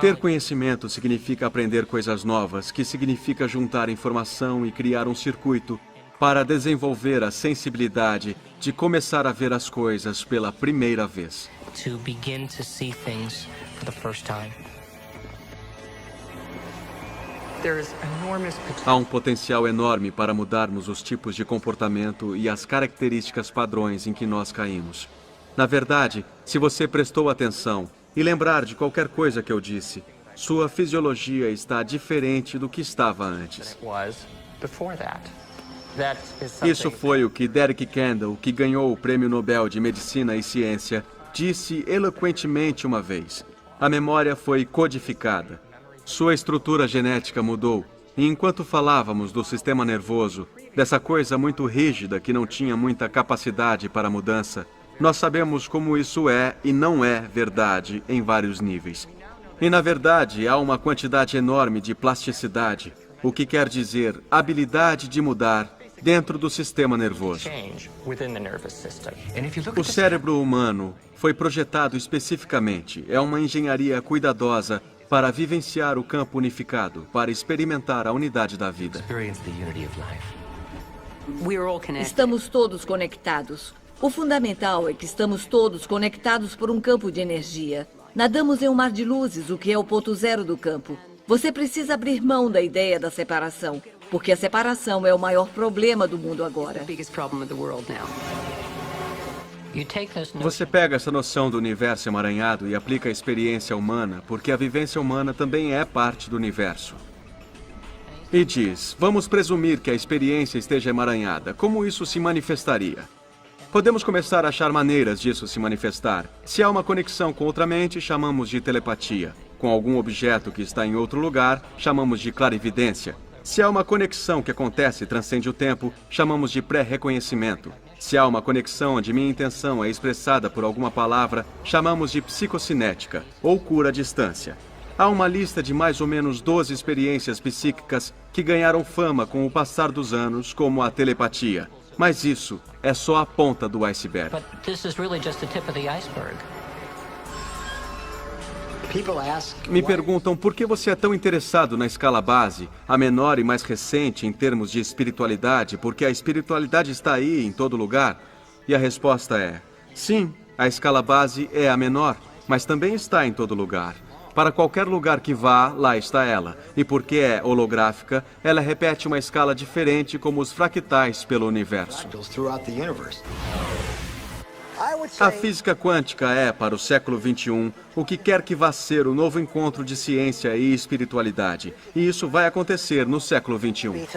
Ter conhecimento significa aprender coisas novas, que significa juntar informação e criar um circuito para desenvolver a sensibilidade de começar a ver as coisas pela primeira vez. Há um potencial enorme para mudarmos os tipos de comportamento e as características padrões em que nós caímos. Na verdade, se você prestou atenção e lembrar de qualquer coisa que eu disse, sua fisiologia está diferente do que estava antes. Isso foi o que Derek Kendall, que ganhou o Prêmio Nobel de Medicina e Ciência, disse eloquentemente uma vez. A memória foi codificada. Sua estrutura genética mudou. E enquanto falávamos do sistema nervoso, dessa coisa muito rígida que não tinha muita capacidade para mudança, nós sabemos como isso é e não é verdade em vários níveis. E, na verdade, há uma quantidade enorme de plasticidade, o que quer dizer habilidade de mudar dentro do sistema nervoso. O cérebro humano foi projetado especificamente. É uma engenharia cuidadosa para vivenciar o campo unificado, para experimentar a unidade da vida. Estamos todos conectados. O fundamental é que estamos todos conectados por um campo de energia. Nadamos em um mar de luzes, o que é o ponto zero do campo. Você precisa abrir mão da ideia da separação, porque a separação é o maior problema do mundo agora. Você pega essa noção do universo emaranhado e aplica à experiência humana, porque a vivência humana também é parte do universo. E diz, vamos presumir que a experiência esteja emaranhada. Como isso se manifestaria? Podemos começar a achar maneiras disso se manifestar. Se há uma conexão com outra mente, chamamos de telepatia. Com algum objeto que está em outro lugar, chamamos de clarividência. Se há uma conexão que acontece e transcende o tempo, chamamos de pré-reconhecimento. Se há uma conexão onde minha intenção é expressada por alguma palavra, chamamos de psicocinética, ou cura à distância. Há uma lista de mais ou menos 12 experiências psíquicas que ganharam fama com o passar dos anos, como a telepatia. Mas isso é só a ponta do iceberg. Me perguntam por que você é tão interessado na escala base, a menor e mais recente em termos de espiritualidade, porque a espiritualidade está aí, em todo lugar? E a resposta é, sim, a escala base é a menor, mas também está em todo lugar. Para qualquer lugar que vá, lá está ela. E porque é holográfica, ela repete uma escala diferente como os fractais pelo universo. A física quântica é, para o século XXI, o que quer que vá ser o novo encontro de ciência e espiritualidade. E isso vai acontecer no século XXI.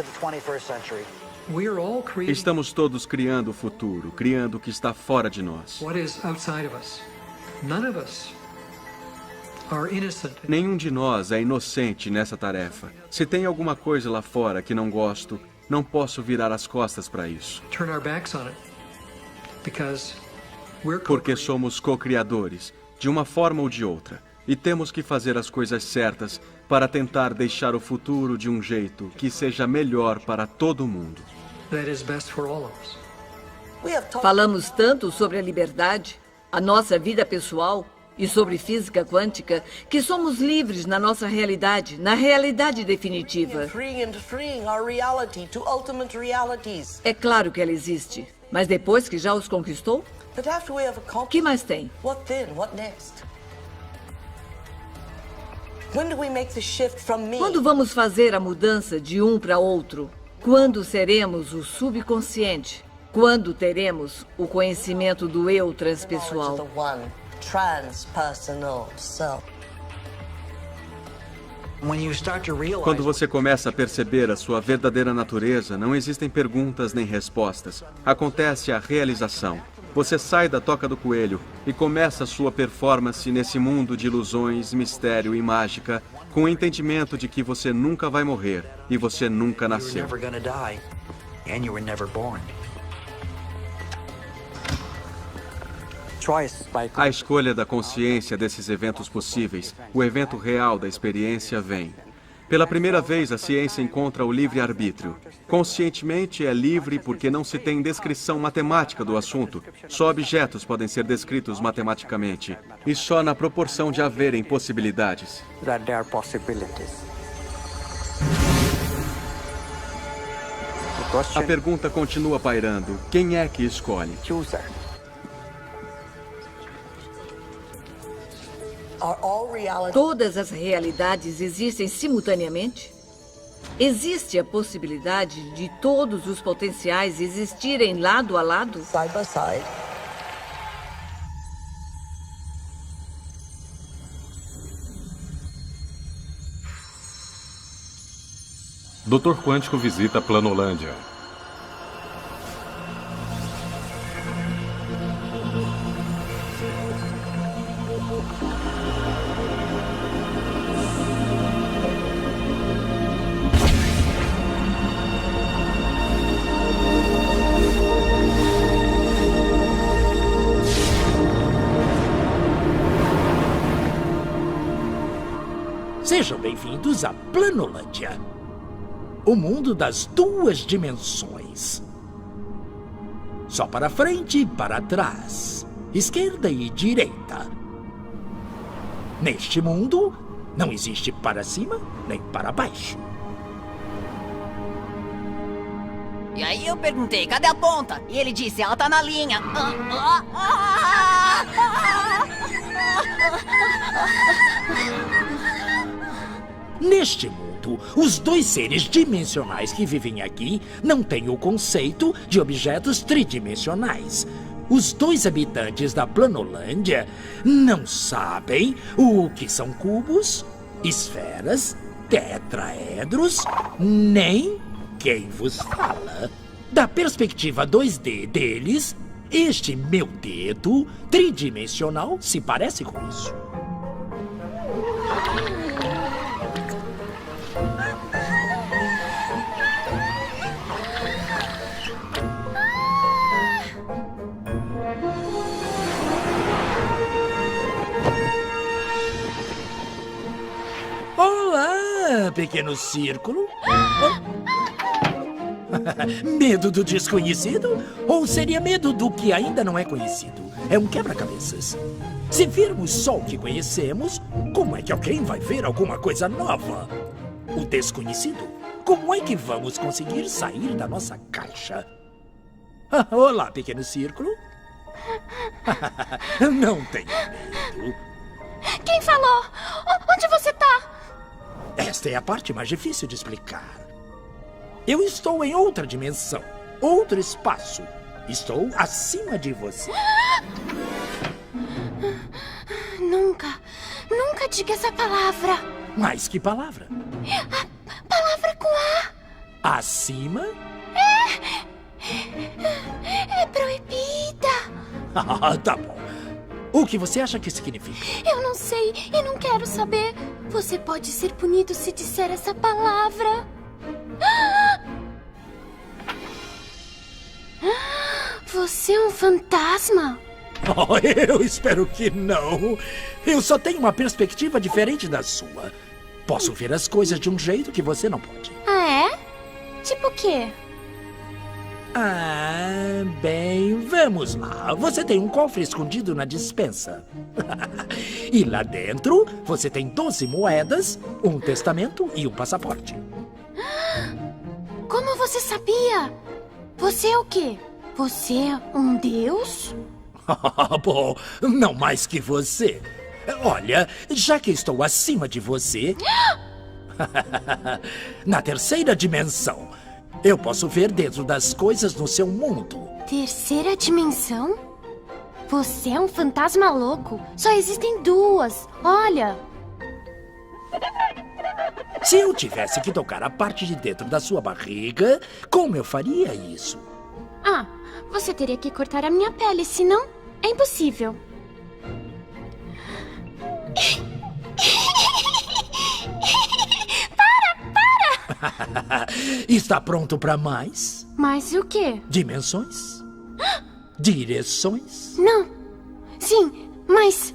Estamos todos criando o futuro, criando o que está fora de nós. Nenhum de nós é inocente nessa tarefa. Se tem alguma coisa lá fora que não gosto, não posso virar as costas para isso. Porque somos co-criadores, de uma forma ou de outra, e temos que fazer as coisas certas para tentar deixar o futuro de um jeito que seja melhor para todo mundo. Falamos tanto sobre a liberdade, a nossa vida pessoal e sobre física quântica, que somos livres na nossa realidade, na realidade definitiva. É claro que ela existe, mas depois que já os conquistou, o que mais tem? Quando vamos fazer a mudança de um para outro? Quando seremos o subconsciente? Quando teremos o conhecimento do eu transpessoal? Quando você começa a perceber a sua verdadeira natureza, não existem perguntas nem respostas. Acontece a realização. Você sai da toca do coelho e começa a sua performance nesse mundo de ilusões, mistério e mágica, com o entendimento de que você nunca vai morrer e você nunca nasceu. A escolha da consciência desses eventos possíveis, o evento real da experiência vem. Pela primeira vez, a ciência encontra o livre-arbítrio. Conscientemente é livre porque não se tem descrição matemática do assunto. Só objetos podem ser descritos matematicamente. E só na proporção de haverem possibilidades. A pergunta continua pairando. Quem é que escolhe? Todas as realidades existem simultaneamente? Existe a possibilidade de todos os potenciais existirem lado a lado? Dr. Quântico visita Planolândia. Sejam bem-vindos a Planolândia, o mundo das 2 dimensões. Só para frente e para trás, esquerda e direita. Neste mundo, não existe para cima nem para baixo. E aí eu perguntei, cadê a ponta? E ele disse, ela tá na linha. Neste mundo, os 2 seres dimensionais que vivem aqui não têm o conceito de objetos tridimensionais. Os 2 habitantes da Planolândia não sabem o que são cubos, esferas, tetraedros, nem quem vos fala. Da perspectiva 2D deles, este meu dedo tridimensional se parece com isso. Olá, pequeno círculo. Medo do desconhecido? Ou seria medo do que ainda não é conhecido? É um quebra-cabeças. Se virmos só o que conhecemos, como é que alguém vai ver alguma coisa nova? O desconhecido? Como é que vamos conseguir sair da nossa caixa? Olá, pequeno círculo. Não tenha medo. Quem falou? Onde você tá? Esta é a parte mais difícil de explicar. Eu estou em outra dimensão, outro espaço. Estou acima de você. Nunca diga essa palavra. Mas que palavra? A palavra com A. Acima? É proibida. Tá bom. O que você acha que significa? Eu não sei e não quero saber. Você pode ser punido se disser essa palavra. Você é um fantasma? Oh, eu espero que não. Eu só tenho uma perspectiva diferente da sua. Posso ver as coisas de um jeito que você não pode. Ah, é? Tipo o quê? Bem, vamos lá. Você tem um cofre escondido na despensa. E lá dentro, você tem 12 moedas, um testamento e um passaporte. Como você sabia? Você é o quê? Você é um deus? Bom, não mais que você. Olha, já que estou acima de você... Na terceira dimensão, eu posso ver dentro das coisas no seu mundo. Terceira dimensão? Você é um fantasma louco. Só existem 2. Olha. Se eu tivesse que tocar a parte de dentro da sua barriga, como eu faria isso? Você teria que cortar a minha pele, senão é impossível. Para! Está pronto para mais? Mais o quê? Dimensões? Direções? Não. Sim, mas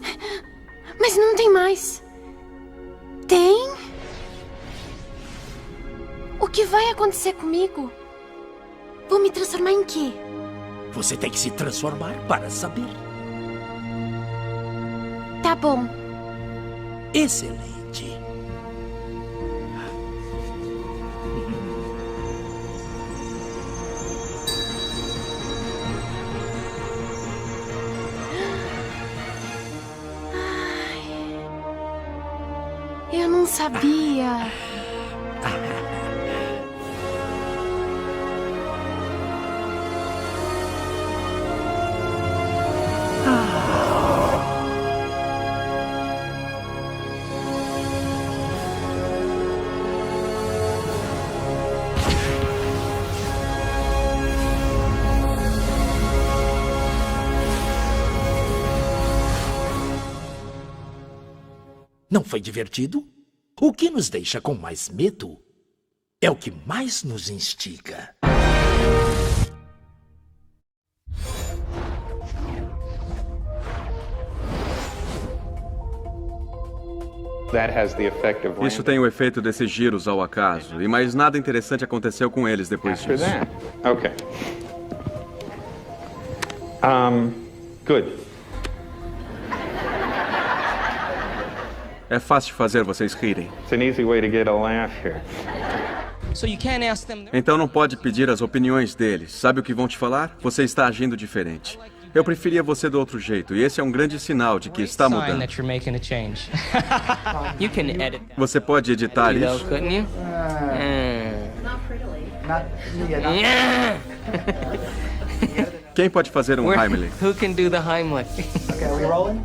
não tem mais. Tem? O que vai acontecer comigo? Vou me transformar em quê? Você tem que se transformar para saber. Tá bom. Excelente. Eu não sabia. Não foi divertido? O que nos deixa com mais medo é o que mais nos instiga. Isso tem o efeito desses giros ao acaso, e mais nada interessante aconteceu com eles depois disso. Okay. Good. É fácil fazer vocês rirem. It's an easy way to get a laugh here. Então não pode pedir as opiniões deles. Sabe o que vão te falar? Você está agindo diferente. Eu preferia você do outro jeito, e esse é um grande sinal de que está mudando. Você pode editar isso? Quem pode fazer um Heimlich? Who can do the Heimlich? Okay, are we rolling?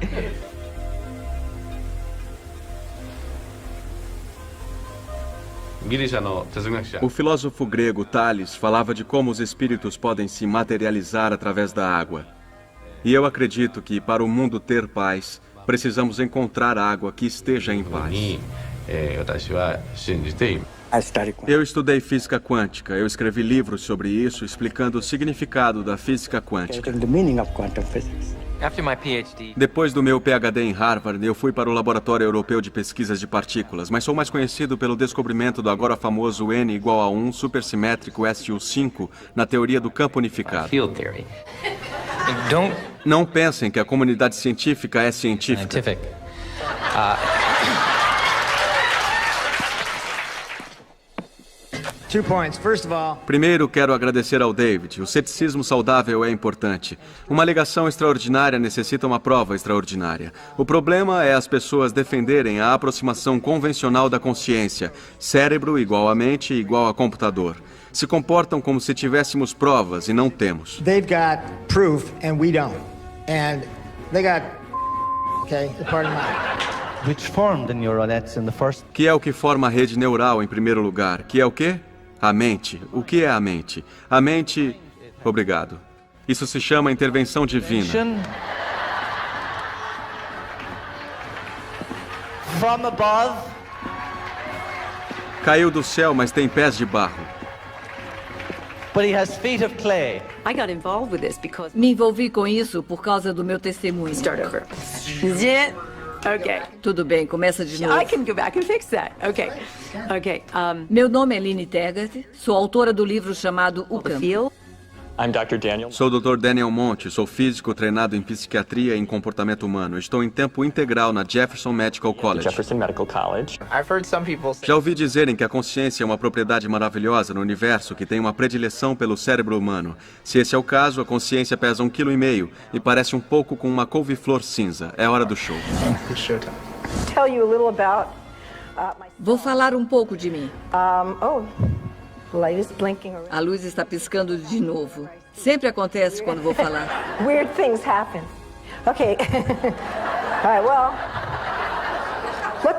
O filósofo grego Tales falava de como os espíritos podem se materializar através da água. E eu acredito que, para o mundo ter paz, precisamos encontrar água que esteja em paz. Eu estudei física quântica. Eu escrevi livros sobre isso, explicando o significado da física quântica. Depois do meu PhD em Harvard, eu fui para o Laboratório Europeu de Pesquisas de Partículas, mas sou mais conhecido pelo descobrimento do agora famoso N igual a 1 supersimétrico SU5 na teoria do campo unificado. Não pensem que a comunidade científica é científica. Primeiro, quero agradecer ao David. O ceticismo saudável é importante. Uma alegação extraordinária necessita uma prova extraordinária. O problema é as pessoas defenderem a aproximação convencional da consciência. Cérebro igual a mente igual a computador. Se comportam como se tivéssemos provas e não temos. They've got proof and we don't. And they got, okay, the part of mine. Which formed the neural nets in the first... Que é o que forma a rede neural em primeiro lugar? Que é o quê? A mente. O que é a mente? A mente... Obrigado. Isso se chama intervenção divina. From above. Caiu do céu, mas tem pés de barro. But he has feet of clay. Me envolvi com isso por causa do meu testemunho. Start over. Okay. Tudo bem, começa de novo. I can go back and fix that. Okay. Okay. Meu nome é Lynne Taggart, sou autora do livro chamado O Campo. I'm Dr. Daniel. Sou o Dr. Daniel Monte, sou físico treinado em psiquiatria e em comportamento humano. Estou em tempo integral na Jefferson Medical College. Jefferson Medical College. I've heard some people say... Já ouvi dizerem que a consciência é uma propriedade maravilhosa no universo que tem uma predileção pelo cérebro humano. Se esse é o caso, a consciência pesa 1,5 kg e parece um pouco com uma couve-flor cinza. É hora do show. Tell you a little about Vou falar um pouco de mim. Light is blinking. A luz está piscando de novo. Sempre acontece quando vou falar. Weird things happen. Okay. All right, well. Look,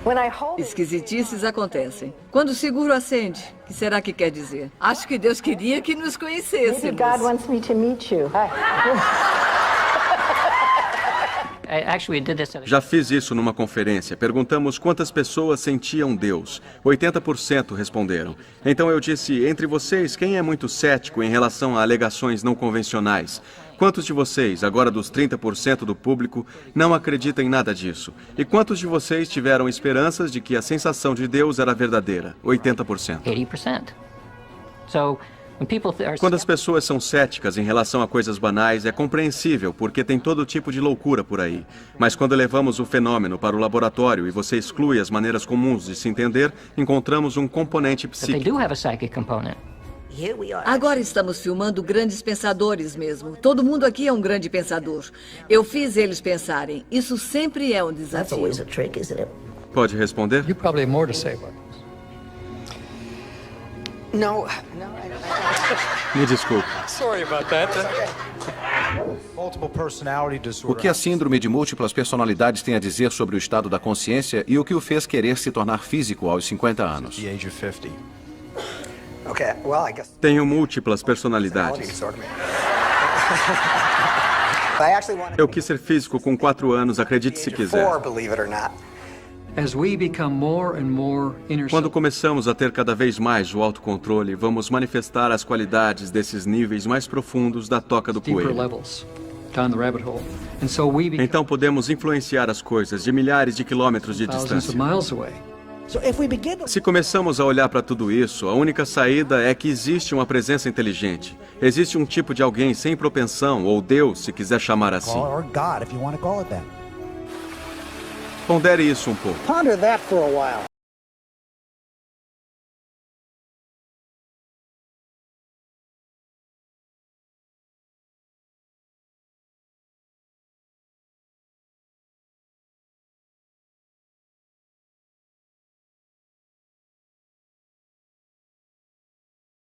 when I hold... Esquisitices acontecem. Quando o seguro acende, o que será que quer dizer? Acho que Deus queria que nos conhecêssemos. Maybe God wants me to meet you. Já fiz isso numa conferência. Perguntamos quantas pessoas sentiam Deus. 80% responderam. Então eu disse, entre vocês, quem é muito cético em relação a alegações não convencionais? Quantos de vocês, agora dos 30% do público, não acreditam em nada disso? E quantos de vocês tiveram esperanças de que a sensação de Deus era verdadeira? 80%. 80%. Quando as pessoas são céticas em relação a coisas banais, é compreensível, porque tem todo tipo de loucura por aí. Mas quando levamos o fenômeno para o laboratório e você exclui as maneiras comuns de se entender, encontramos um componente psíquico. Agora estamos filmando grandes pensadores mesmo. Todo mundo aqui é um grande pensador. Eu fiz eles pensarem. Isso sempre é um desafio. Pode responder? You probably have more to say about this. No. Me desculpe. Sorry about that. O que a síndrome de múltiplas personalidades tem a dizer sobre o estado da consciência e o que o fez querer se tornar físico aos 50 anos? Tenho múltiplas personalidades. Eu quis ser físico com 4 anos, acredite se quiser. Quando começamos a ter cada vez mais o autocontrole, vamos manifestar as qualidades desses níveis mais profundos da toca do coelho. down the rabbit hole. And so we become Então podemos influenciar as coisas de milhares de quilômetros de thousands of distância. miles away. Se começamos a olhar para tudo isso, a única saída é que existe uma presença inteligente. Existe um tipo de alguém sem propensão, ou Deus, se quiser chamar assim. Or God, if you want to call it that. Pondere isso um pouco. Ponder that for a while.